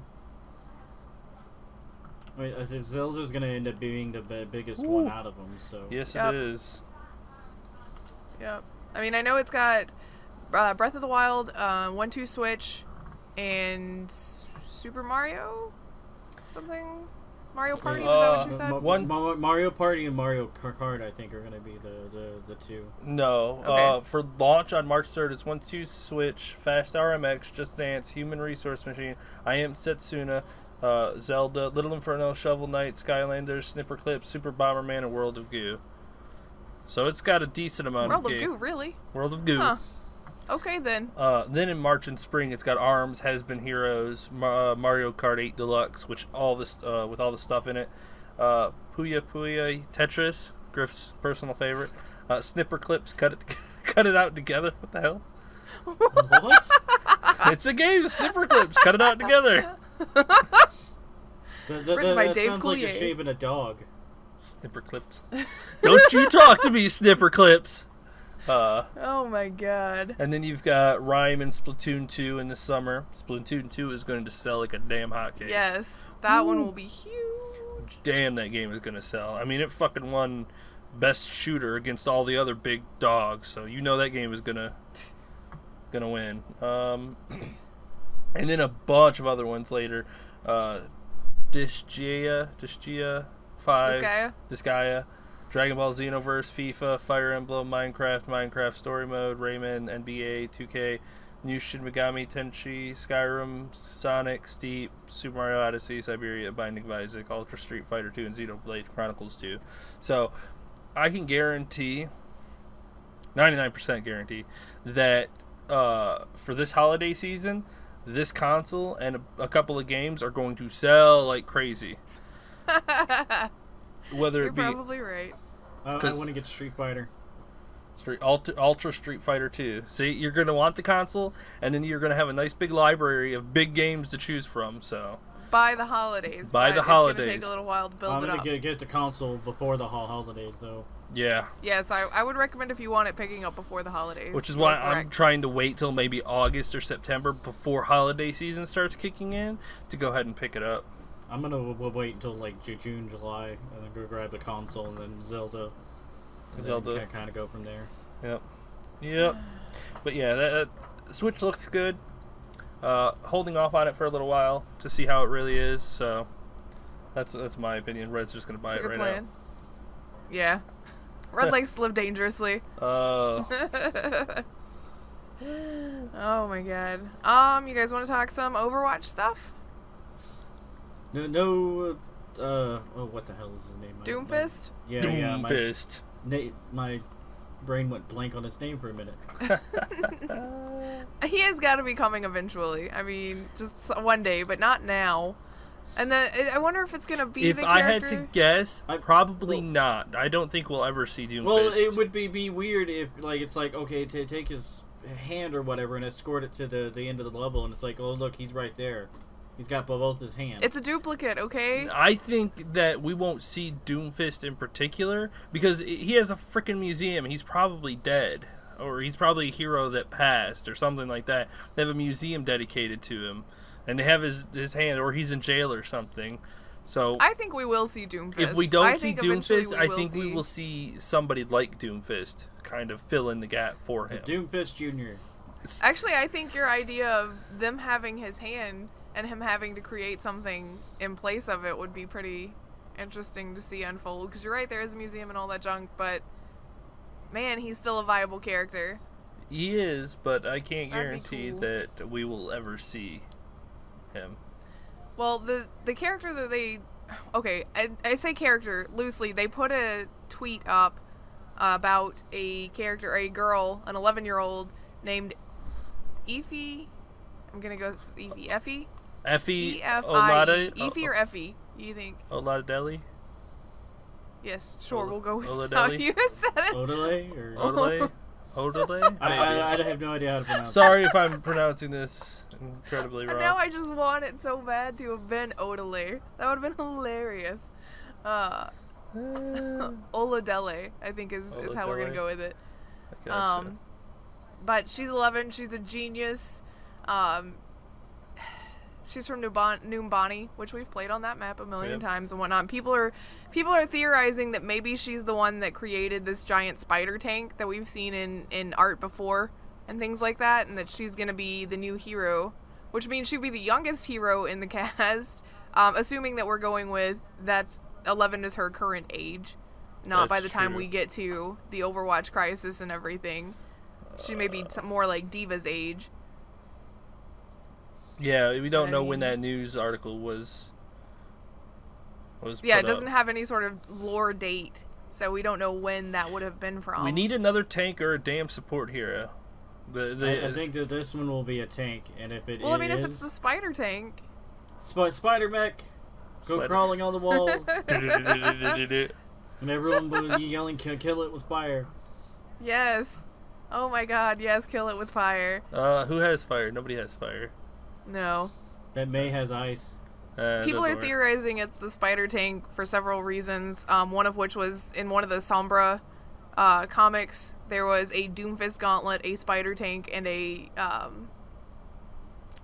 Wait, I think Zelda's gonna end up being the biggest Ooh. one out of them. So Yes, Yep. it is. Yep. I mean, I know it's got Breath of the Wild, 1-2 Switch, and Super Mario? Something? Mario Party, was that what you said? Mario Party and Mario Kart, I think, are gonna be the two. No. Okay. For launch on March 3rd, it's 1-2 Switch, Fast RMX, Just Dance, Human Resource Machine, I Am Setsuna, Zelda, Little Inferno, Shovel Knight, Skylanders, Snipper Clip, Super Bomberman, and World of Goo. So it's got a decent amount World of of game. Goo, really? World of Goo. Huh. Okay, then. Then in March and spring, it's got ARMS, Has Been Heroes, Mario Kart 8 Deluxe, which all this with all the stuff in it. Puya Puya Tetris, Grif's personal favorite. Snipper clips, cut it out together. What the hell? What? It's a game. Snipper clips, cut it out together. Written by That Dave sounds like you're Coulier. shaving a dog. Snipper clips. Don't you talk to me, Snipper clips. Oh my god. And then you've got Rhyme and Splatoon 2 in the summer. Splatoon 2 is going to sell like a damn hotcake. Yes, that one will be huge. Damn, that game is going to sell. I mean, it fucking won best shooter against all the other big dogs, so you know that game is gonna win. And then a bunch of other ones later. Disgaea 5, Disgaea, Dragon Ball Xenoverse, FIFA, Fire Emblem, Minecraft Story Mode, Rayman, NBA, 2K, New Shin Megami Tenchi, Skyrim, Sonic, Steep, Super Mario Odyssey, Siberia, Binding of Isaac, Ultra Street Fighter 2, and Xenoblade Chronicles 2. So, I can guarantee, 99% guarantee, that for this holiday season, this console and a couple of games are going to sell like crazy. Whether You're it be probably right. I want to get Street Fighter. Ultra Street Fighter 2. See, you're going to want the console, and then you're going to have a nice big library of big games to choose from. So By the holidays. By but the it's holidays. Gonna take a little while to build I'm it up. gonna get the console before the holidays, though. yeah, Yes, I would recommend if you want it picking up before the holidays. which is You're why I'm correct. trying to wait till maybe August or September before holiday season starts kicking in to go ahead and pick it up. I'm gonna wait until like June, July, and then go grab the console and then Zelda. And Zelda. kind of go from there. Yep. But yeah, that Switch looks good. Holding off on it for a little while to see how it really is. So that's my opinion. Red's just gonna buy it Good right plan. Yeah. Red likes to live dangerously. now. Oh my god. You guys want to talk some Overwatch stuff? No. What the hell is his name? Doomfist? Yeah. Doomfist. My brain went blank on his name for a minute. He has got to be coming eventually. I mean, just one day, but not now. And then I wonder if it's gonna be If the I character. had to guess, probably not. I don't think we'll ever see Doomfist. Well, it would be weird if it's like okay to take his hand or whatever and escort it to the end of the level, and it's like, oh look, he's right there. He's got both his hands. It's a duplicate, okay? I think that we won't see Doomfist in particular because he has a freaking museum. He's probably dead, or he's probably a hero that passed, or something like that. They have a museum dedicated to him, and they have his hand, or he's in jail or something. So I think we will see Doomfist. if we don't see think eventually Doomfist, I think we will see somebody like Doomfist kind of fill in the gap for him. Doomfist Jr. Actually, I think your idea of them having his hand and him having to create something in place of it would be pretty interesting to see unfold. Because you're right, there is a museum and all that junk, but man, he's still a viable character. He is, but I can't That'd be guarantee cool. that we will ever see him. Well, the character that they... Okay, I say character loosely. They put a tweet up about a character, a girl, an 11-year-old named Effie. I'm going to go Effie. Effie E-F-I-E. Olade? Effie or Effie? You think? Oladeli? Yes, sure, we'll go with how Oladeli? you said it. Odele or Odele? Odele? I have no idea how to pronounce. Sorry if I'm pronouncing this incredibly And wrong. now I just want it so bad to have been Odele. That would have been hilarious. Oladele, I think is how we're going to go with it. I gotcha. But she's 11. She's a genius. She's from Numbani, which we've played on that map a million times and whatnot. People are theorizing that maybe she's the one that created this giant spider tank that we've seen in art before and things like that, and that she's gonna be the new hero, which means she'd be the youngest hero in the cast. Assuming that we're going with that's 11 is her current age, not by the That's time true. we get to the Overwatch crisis and everything. She may be more like Diva's age. Yeah, we don't I know when mean- that news article was Yeah, put it doesn't up. have any sort of lore date, so we don't know when that would have been from. We need another tank or a damn support hero. I think that this one will be a tank, and if it Well, I mean, if is it's the spider tank, Spider Mech, go Spider- crawling on the walls. And everyone was yelling, kill it with fire. Yes. Oh my god, yes, kill it with fire. Who has fire? Nobody has fire. No. That May has ice. People are theorizing it's the spider tank for several reasons. One of which was in one of the Sombra comics. There was a Doomfist gauntlet, a spider tank, and a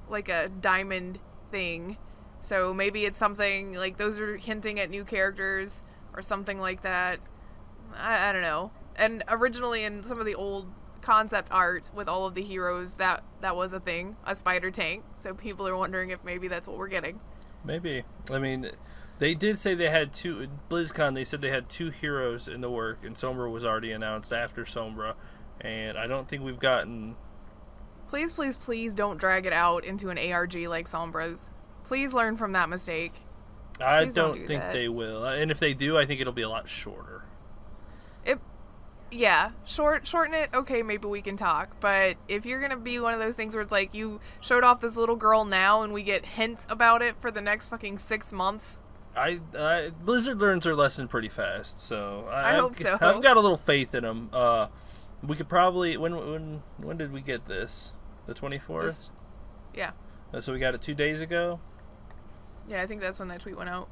like a diamond thing. So maybe it's something like those are hinting at new characters or something like that. I don't know. And originally in some of the old concept art with all of the heroes, that was a thing, a spider tank. So people are wondering if maybe that's what we're getting. Maybe. I mean, they did say they had two. At BlizzCon, they said they had 2 heroes in the work, and Sombra was already announced after Sombra. And I don't think we've gotten... Please, please, please don't drag it out into an ARG like Sombra's. Please learn from that mistake. I Please don't do think that. they will. And if they do, I think it'll be a lot shorter. Yeah, shorten it, okay, maybe we can talk. But if you're going to be one of those things where it's like you showed off this little girl now and we get hints about it for the next fucking 6 months. Blizzard learns their lesson pretty fast, so I hope so. I've got a little faith in them. We could probably... When did we get this? The 24th? Yeah. So we got it 2 days ago? Yeah, I think that's when that tweet went out.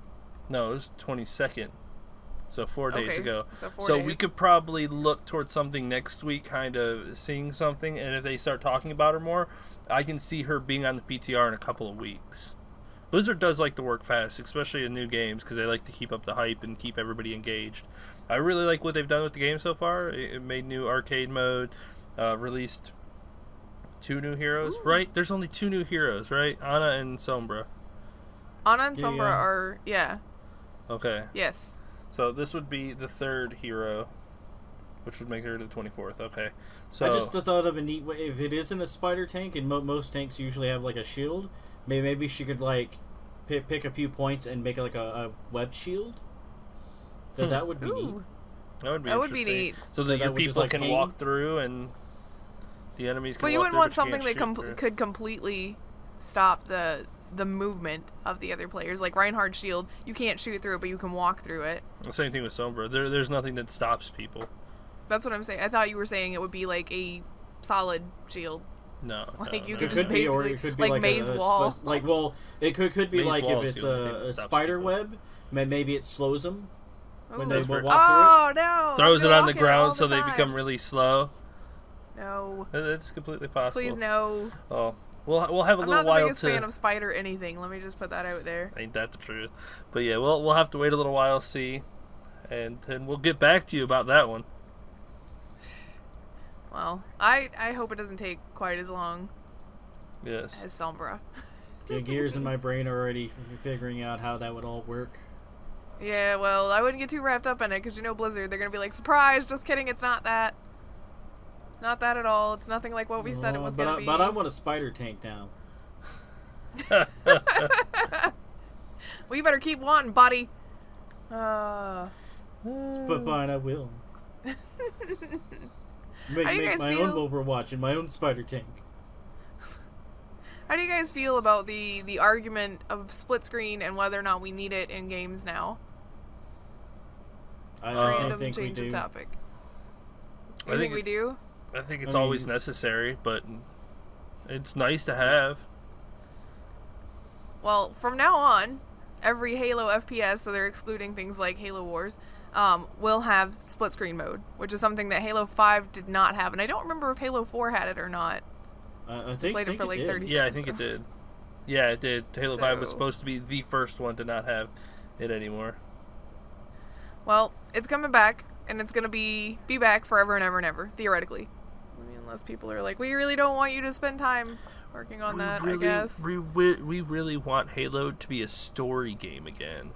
No, it was 22nd. So 4 days ago. So 4 So days. we could probably look towards something next week, kind of seeing something. And if they start talking about her more, I can see her being on the PTR in a couple of weeks. Blizzard does like to work fast, especially in new games, because they like to keep up the hype and keep everybody engaged. I really like what they've done with the game so far. It made new arcade mode, released 2 new heroes, right? There's only 2 new heroes, right? Ana and Sombra. Ana and Sombra are, Okay. Yes. So this would be the 3rd hero, which would make her the 24th. Okay. So I just thought of a neat way. If it isn't a spider tank, and most tanks usually have like a shield, maybe she could like pick a few points and make like a web shield. That would be neat. That would be That would be interesting. neat. So that your would just, people like, can hang. walk through and the enemies can But you walk wouldn't through, want but you something can't that shoot through. could completely stop the movement of the other players. Like Reinhardt's shield, you can't shoot through it, but you can walk through it. The same thing with Sombra. There's nothing that stops people. That's what I'm saying. I thought you were saying it would be like a solid shield. No. Like you no, could no. just Be, or it basically could be like like maze a wall. it could be Maze like wall if is it's the only thing a that stops spider people. web, maybe it slows them when they Ooh. will walk through it. Oh no! Throws it They're on the walking all ground so the they time. become really slow. No. It's completely possible. Please no. Oh, we'll have a I'm little not the while biggest to. fan of spider anything. Let me just put that out there. Ain't that the truth? But yeah, we'll have to wait a little while, see, and we'll get back to you about that one. Well, I hope it doesn't take quite as long Yes. as Sombra. The gears in my brain are already figuring out how that would all work. Yeah, well, I wouldn't get too wrapped up in it because you know Blizzard, they're gonna be like, surprise! Just kidding, it's not that. Not that at all. It's nothing like what we said it was gonna be. But I want a spider tank now. Well, you better keep wanting, buddy. But fine, I will. Make you guys my feel? own Overwatch and my own spider tank. How do you guys feel about the argument of split screen and whether or not we need it in games now? I Random think we change do. of topic. I You think think we it's- do? I think it's I mean- always necessary, but it's nice to have. Well, from now on, every Halo FPS, so they're excluding things like Halo Wars, will have split screen mode, which is something that Halo 5 did not have. And I don't remember if Halo 4 had it or not. I think Played it for like did. 30 Yeah, I think it did. Yeah, it did. Halo 5 was So- supposed to be the first one to not have it anymore. Well, it's coming back, and it's going to be back forever and ever and ever, theoretically. I mean, unless people are like, we really don't want you to spend time working on that, I guess. We really want Halo to be a story game again.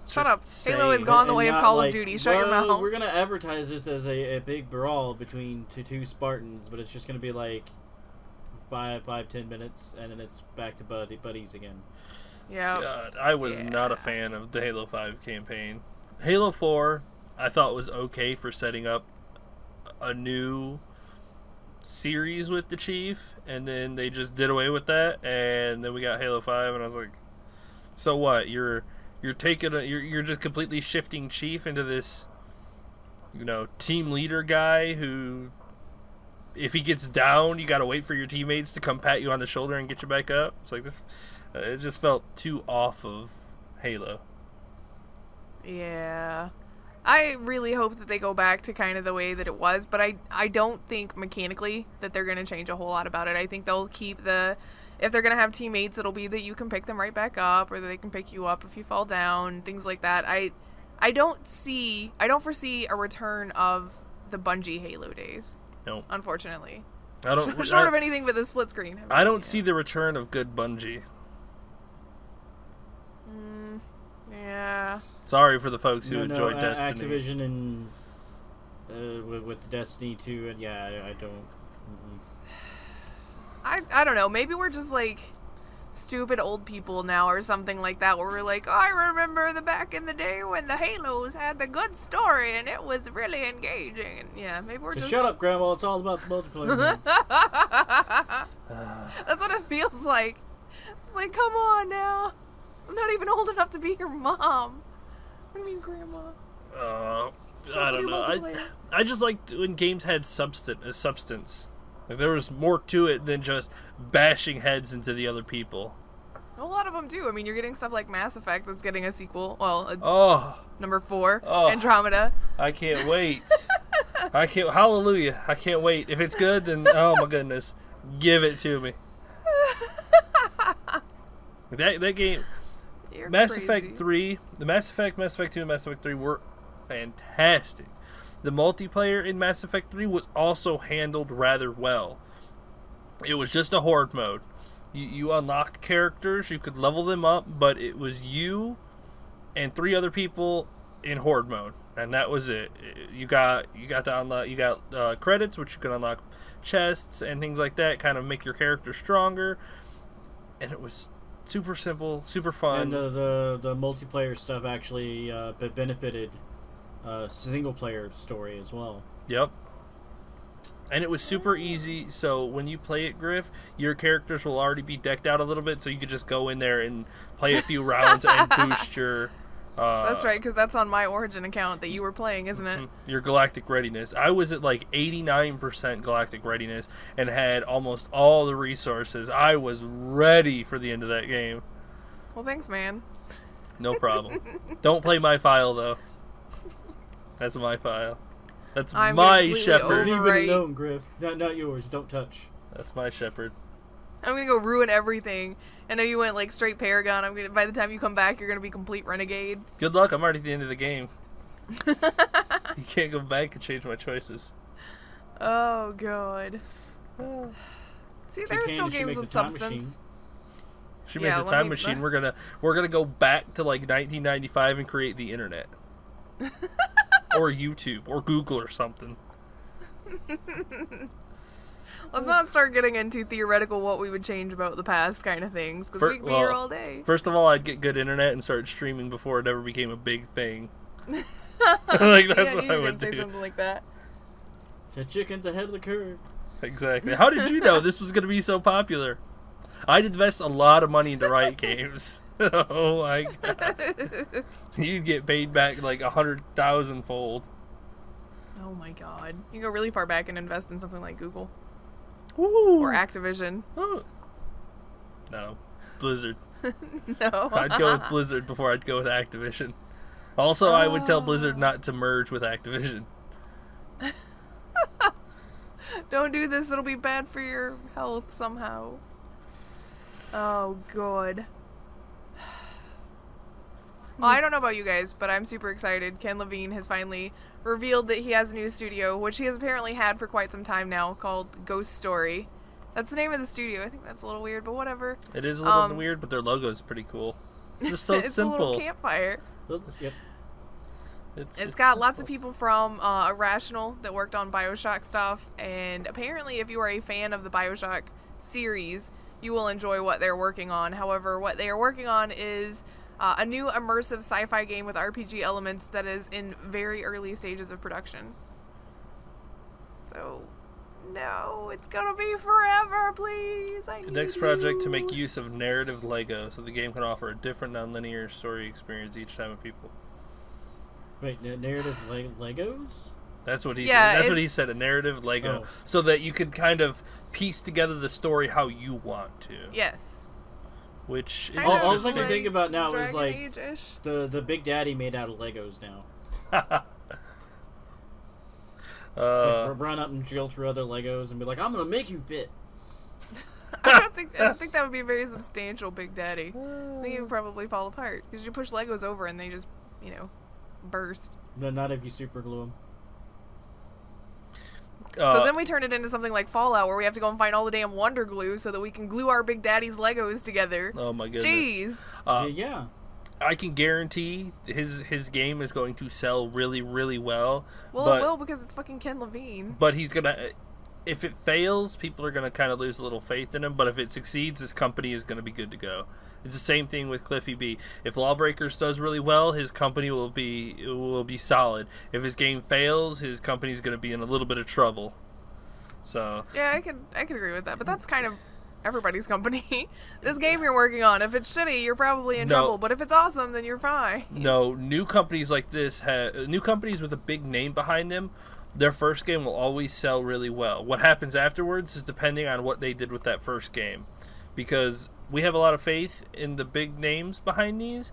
Shut Just up. Halo has saying. gone the And way of not Call like, of Duty. Shut your well, mouth. We're gonna advertise this as a big brawl between two Spartans, but it's just gonna be like 5-10 minutes, and then it's back to buddies again. Yeah. God, I was not a fan of the Halo 5 campaign. Halo 4, I thought was okay for setting up a new series with the Chief, and then they just did away with that, and then we got Halo 5, and I was like, so what? You're you're you're just completely shifting Chief into this, team leader guy who, if he gets down, you gotta wait for your teammates to come pat you on the shoulder and get you back up. It's like this. It just felt too off of Halo. Yeah. I really hope that they go back to kind of the way that it was, but I don't think mechanically that they're going to change a whole lot about it. I think they'll keep if they're going to have teammates, it'll be that you can pick them right back up, or that they can pick you up if you fall down, things like that. I don't foresee a return of the Bungie Halo days. No. Unfortunately. I don't Short of anything but the split screen. I don't see the return of good Bungie. Yeah. Sorry for the folks who enjoyed Destiny. Activision and with the Destiny 2, and I don't. I don't know. Maybe we're just like stupid old people now or something like that, where we're like, oh, I remember the back in the day when the Halos had the good story and it was really engaging. And yeah, maybe we're just... Shut up, Grandma. It's all about the multiplayer. That's what it feels like. It's like, come on now. I'm not even old enough to be your mom. What do you mean, Grandma? I don't know. I just liked when games had substance. Like, there was more to it than just bashing heads into the other people. A lot of them do. I mean, you're getting stuff like Mass Effect that's getting a sequel. Well, number 4, Andromeda. I can't wait. Hallelujah. I can't wait. If it's good, then, oh my goodness. Give it to me. That game... Mass Effect 3, the Mass Effect 2, and Mass Effect 3 were fantastic. The multiplayer in Mass Effect 3 was also handled rather well. It was just a horde mode. You unlocked characters, you could level them up, but it was you and 3 other people in horde mode, and that was it. You got to unlock. You got credits, which you can unlock chests and things like that, kind of make your character stronger, and it was super simple, super fun. And the multiplayer stuff actually benefited single player story as well. Yep. And it was super easy, so when you play it, Grif, your characters will already be decked out a little bit, so you could just go in there and play a few rounds and boost your... that's right, because that's on my Origin account that you were playing, isn't it? Your galactic readiness. I was at like 89% galactic readiness and had almost all the resources. I was ready for the end of that game. Well, thanks, man. No problem. Don't play my file, though. That's my file. That's my shepherd. Leave it alone, Grif. Not yours. Don't touch. That's my shepherd. I'm gonna go ruin everything. I know you went like straight Paragon. By the time you come back, you're gonna be complete renegade. Good luck. I'm already at the end of the game. You can't go back and change my choices. Oh god. See, there's still games with substance. Machine. She makes a time machine. We're gonna go back to like 1995 and create the internet. Or YouTube, or Google, or something. Let's not start getting into theoretical what we would change about the past kind of things, because we could be here all day. First of all, I'd get good internet and start streaming before it ever became a big thing. Like, that's what I would do. Say something like that. The chicken's ahead of the curve. Exactly. How did you know this was going to be so popular? I'd invest a lot of money into Riot Games. Oh my god. You'd get paid back like 100,000-fold. Oh my god. You go really far back and invest in something like Google. Woo. Or Activision. Oh. No. Blizzard. No. I'd go with Blizzard before I'd go with Activision. Also, I would tell Blizzard not to merge with Activision. Don't do this, it'll be bad for your health somehow. Oh god. Well, I don't know about you guys, but I'm super excited. Ken Levine has finally revealed that he has a new studio, which he has apparently had for quite some time now, called Ghost Story. That's the name of the studio. I think that's a little weird, but whatever. It is a little weird, but their logo is pretty cool. It's just so it's simple. It's a little campfire. Yep. It's got lots of people from Irrational that worked on BioShock stuff, and apparently if you are a fan of the BioShock series, you will enjoy what they're working on. However, what they are working on is a new immersive sci-fi game with RPG elements that is in very early stages of production. So, No, it's gonna be forever, please. I The need next project you. to make use of narrative Lego, so the game can offer a different non-linear story experience each time of people. Wait, narrative Legos? That's what he Yeah, said. That's what he it's- said, a narrative Lego. Oh. So that you can kind of piece together the story how you want to. Yes. Which is Kind of All I interesting. can think about now is Dragon like Age-ish. the Big Daddy made out of Legos now. Uh, Run up and drill through other Legos and be like, I'm gonna make you fit. I don't think that would be a very substantial Big Daddy. I think it would probably fall apart because you push Legos over and they just, burst. No, not if you super glue them. So then we turn it into something like Fallout, where we have to go and find all the damn Wonder Glue so that we can glue our Big Daddy's Legos together. oh my goodness. Jeez. Yeah. I can guarantee his game is going to sell really, really well. Well, but, it will because it's fucking Ken Levine. But he's gonna. If it fails, people are gonna kind of lose a little faith in him. But if it succeeds, his company is gonna be good to go. It's the same thing with Cliffy B. If Lawbreakers does really well, his company will be solid. If his game fails, his company's gonna be in a little bit of trouble. So Yeah, I could agree with that, but that's kind of everybody's company. This game you're working on, if it's shitty, you're probably in No. trouble. But if it's awesome, then you're fine. no, new companies like this new companies with a big name behind them. Their first game will always sell really well. What happens afterwards is depending on what they did with that first game. Because we have a lot of faith in the big names behind these,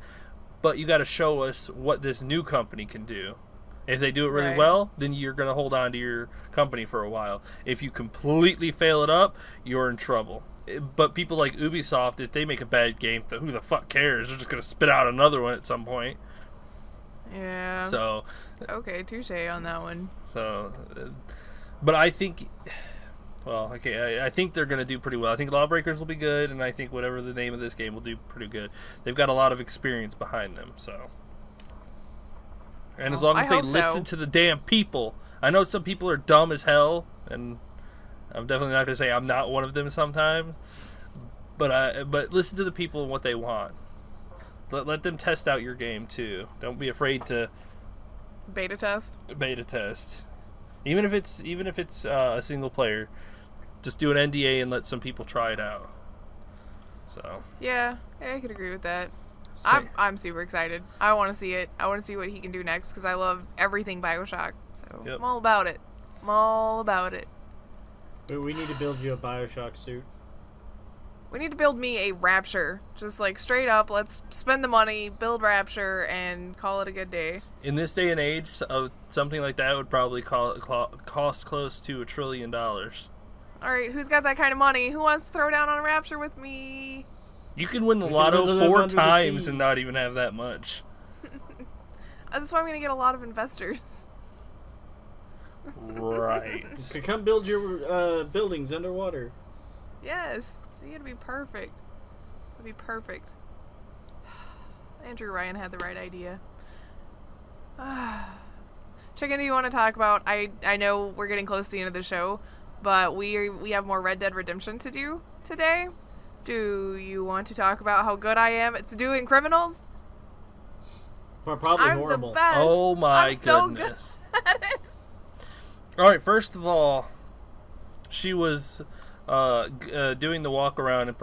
but you got to show us what this new company can do. If they do it really Right. well, then you're going to hold on to your company for a while. If you completely fail it up, you're in trouble. But people like Ubisoft, if they make a bad game, who the fuck cares? They're just going to spit out another one at some point. Yeah. So, Okay, touche on that one. but I think, well, okay, I think they're going to do pretty well. I think Lawbreakers will be good, and I think whatever the name of this game will do pretty good. They've got a lot of experience behind them, so. And as Well, long as I they hope so. listen to the damn people. I know some people are dumb as hell, and I'm definitely not going to say I'm not one of them sometimes. But listen to the people and what they want. Let them test out your game too. Don't be afraid to Beta test. beta test. Even if it's a single player, just do an NDA and let some people try it out. So Yeah, I could agree with that. say- I'm super excited. I want to see it. I want to see what he can do next because I love everything BioShock. So Yep. I'm all about it. I'm all about it. We need to build you a BioShock suit. We need to build me a Rapture. Just like straight up, let's spend the money, build Rapture, and call it a good day. in this day and age, something like that would probably cost close to $1 trillion. Alright, who's got that kind of money? Who wants to throw down on Rapture with me? You can win the We can lotto live 4 under the times sea. and not even have that much. That's why I'm going to get a lot of investors. Right. Come build your buildings underwater. Yes. See, it'd be perfect. It'd be perfect. Andrew Ryan had the right idea. Chicken, do you want to talk about? I know we're getting close to the end of the show, but we have more Red Dead Redemption to do today. Do you want to talk about how good I am at doing criminals? Probably I'm horrible. the best. Oh my I'm so good goodness. at it. Alright, first of all, she was doing the walk around and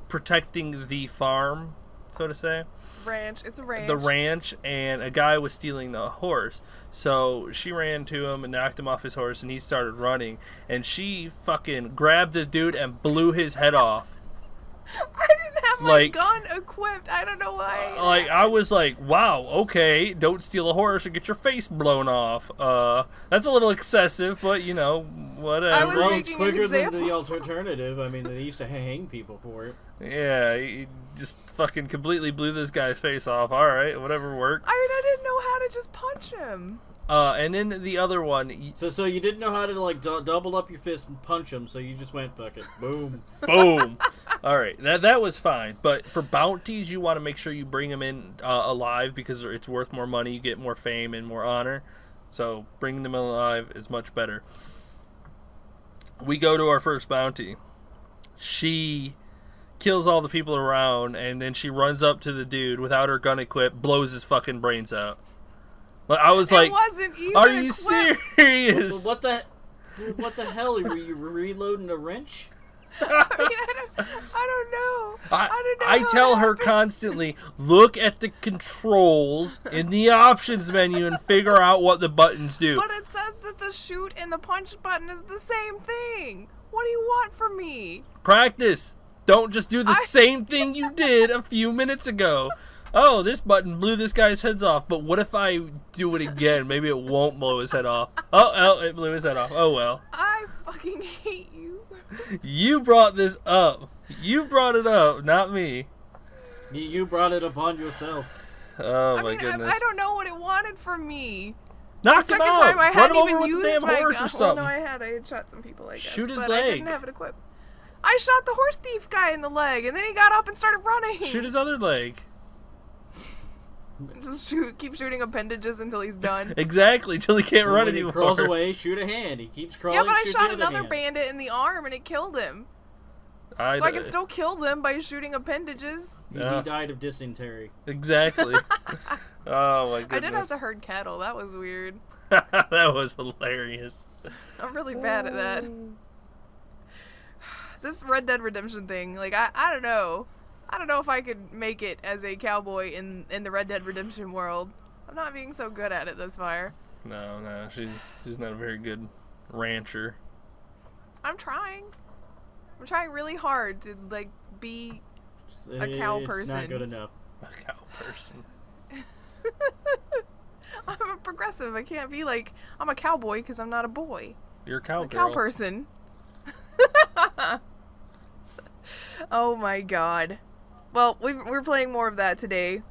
protecting the farm, so to say. Ranch. It's a ranch. The ranch, and a guy was stealing the horse. So she ran to him and knocked him off his horse, and he started running. And she fucking grabbed the dude and blew his head off. I didn't have my Like- gun equipped. I don't know why. Like, I was like, wow, okay, don't steal a horse or get your face blown off. That's a little excessive, but, you know, I whatever. was Well, making it's an quicker than example. the alternative. I mean, they used to hang people for it. Yeah, he just fucking completely blew this guy's face off. Alright, whatever worked. I mean, I didn't know how to just punch him. And then the other one, So you didn't know how to like double up your fist and punch them, so you just went bucket, boom. boom. Alright, that was fine. But for bounties, you want to make sure you bring them in alive because it's worth more money. You get more fame and more honor. So bringing them alive is much better. We go to our first bounty. She kills all the people around, and then she runs up to the dude without her gun equipped, blows his fucking brains out. Like, I was like, it wasn't even "Are you equipped. serious?" What the? What the hell? Were you reloading a wrench? I mean, I don't know. I tell her constantly, look at the controls in the options menu and figure out what the buttons do. But it says that the shoot and the punch button is the same thing. What do you want from me? Practice. Don't just do the same thing you did a few minutes ago. Oh, this button blew this guy's heads off, but what if I do it again? Maybe it won't blow his head off. Oh, it blew his head off. Oh, well. I fucking hate you. You brought this up. You brought it up, not me. You brought it upon yourself. Oh, my goodness. I don't know what it wanted from me. Knock him out! Time I Run hadn't him over even with used the damn my horse gun. or something. Well, no, I had shot some people, I guess. Shoot his but leg. I didn't have it equipped. I shot the horse thief guy in the leg, and then he got up and started running. Shoot his other leg. Just keep shooting appendages until he's done. Exactly, till he can't run when anymore. He crawls away, shoot a hand. He keeps crawling. Yeah, but I shoot shot the other another hand. bandit in the arm, and it killed him. So I can still kill them by shooting appendages. He died of dysentery. Exactly. Oh my goodness. I did have to herd cattle. That was weird. That was hilarious. I'm really bad at that. This Red Dead Redemption thing, like, I don't know. I don't know if I could make it as a cowboy in the Red Dead Redemption world. I'm not being so good at it thus far. No, she's not a very good rancher. I'm trying. I'm trying really hard to, like, be a cow person. It's not good enough. A cow person. I'm a progressive. I can't be like, I'm a cowboy because I'm not a boy. You're a cow I'm a girl. cow person. Oh my god. Well, we're playing more of that today.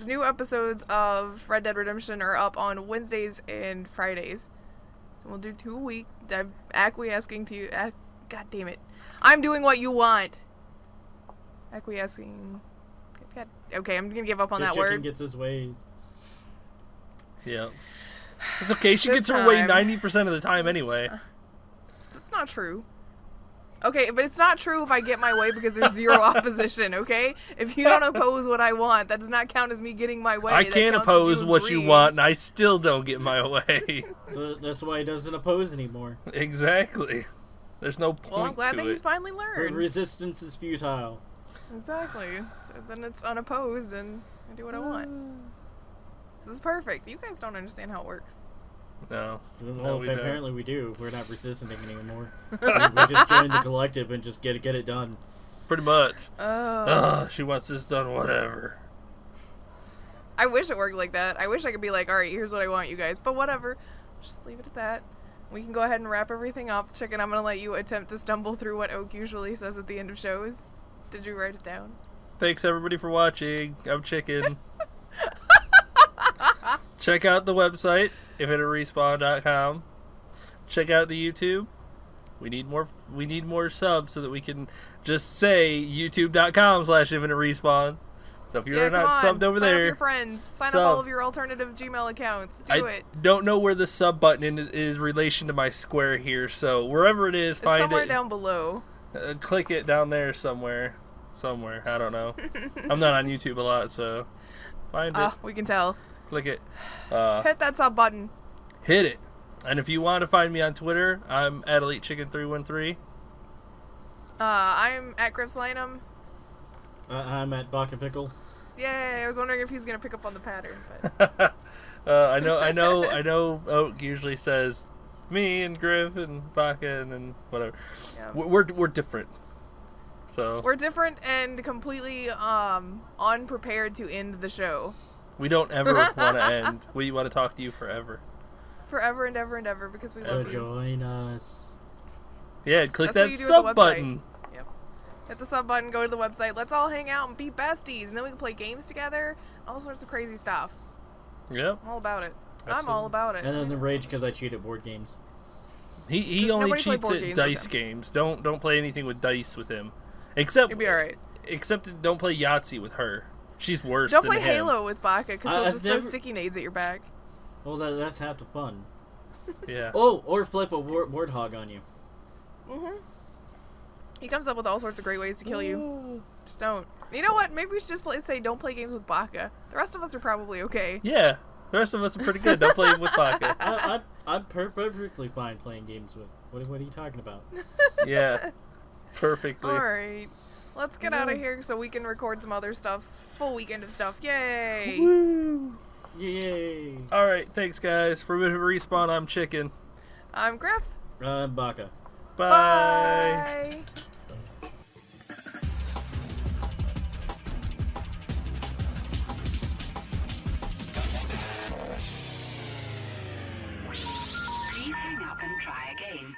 New episodes of Red Dead Redemption are up on Wednesdays and Fridays. So we'll do 2 a week. I'm acquiescing to you. God damn it. I'm doing what you want. Acquiescing. God, okay, I'm gonna give up on that Chicken word. gets his ways. Yeah. It's okay. She This gets her way time. 90% of the time anyway. That's not true. Okay, but it's not true if I get my way because there's zero opposition, okay? If you don't oppose what I want, that does not count as me getting my way. I That can't counts as oppose what you agreeing. want, and I still don't get my way. So that's why he doesn't oppose anymore. Exactly. There's no point Well, I'm glad to that it. he's finally learned. Resistance is futile. Exactly. So then it's unopposed and I do what I want. This is perfect. You guys don't understand how it works. No. Well, we don't. apparently we do. We're not resisting anymore. we just join the collective and just get it done. Pretty much. Oh. She wants this done, whatever. I wish it worked like that. I wish I could be like, alright, here's what I want, you guys. But whatever. Just leave it at that. We can go ahead and wrap everything up. Chicken, I'm going to let you attempt to stumble through what Oak usually says at the end of shows. Did you write it down? Thanks everybody for watching. I'm Chicken. Check out the website, ifitarespawn.com. Check out the YouTube. We need more subs so that we can just say youtube.com/ifitarespawn. So if you're not subbed over Sign there, up your friends. Sign sub. up all of your alternative Gmail accounts. Do it. Don't know where the sub button is relation to my square here, so wherever it is, It's find somewhere it. down below. Click it down there somewhere. I don't know. I'm not on YouTube a lot, so find it. We can tell. Click it. Hit that sub button. Hit it. And if you want to find me on Twitter, I'm at EliteChicken313. I'm at Grif Slanum. I'm at Baka Pickle. Yay! I was wondering if he's gonna pick up on the pattern, but I know. Oak usually says me and Grif and Baka and then whatever. yeah. We're different. So We're different and completely unprepared to end the show. we don't ever want to end. We want to talk to you forever. Forever and ever and ever because we love you. Join us. Yeah, click That's what that you do with the sub website. button. Yep. Hit the sub button, go to the website. Let's all hang out and be besties, and then we can play games together. All sorts of crazy stuff. Yep. I'm all about it. I'm Absolutely. all about it. And then the rage because I cheat at board games. He Just only nobody play cheats board at games with dice him. games. Don't play anything with dice with him. Except You'll be alright. Except don't play Yahtzee with her. She's worse Don't than play him. Halo with Baka because he'll I've just throw never- sticky nades at your back. Well, that's half the fun. Yeah. Oh, or flip a warthog on you. Mm-hmm. He comes up with all sorts of great ways to kill you. Just don't. You know what? Maybe we should just say don't play games with Baka. The rest of us are probably okay. Yeah. The rest of us are pretty good. Don't play with Baka. I'm perfectly fine playing games with. What are you talking about? Yeah, perfectly. All right. Let's get out of here so we can record some other stuffs. Full weekend of stuff. Yay! Woo! Yay! All right, thanks guys. For Respawn, I'm Chicken. I'm Grif. Baka. Bye. Bye. Please hang up and try again.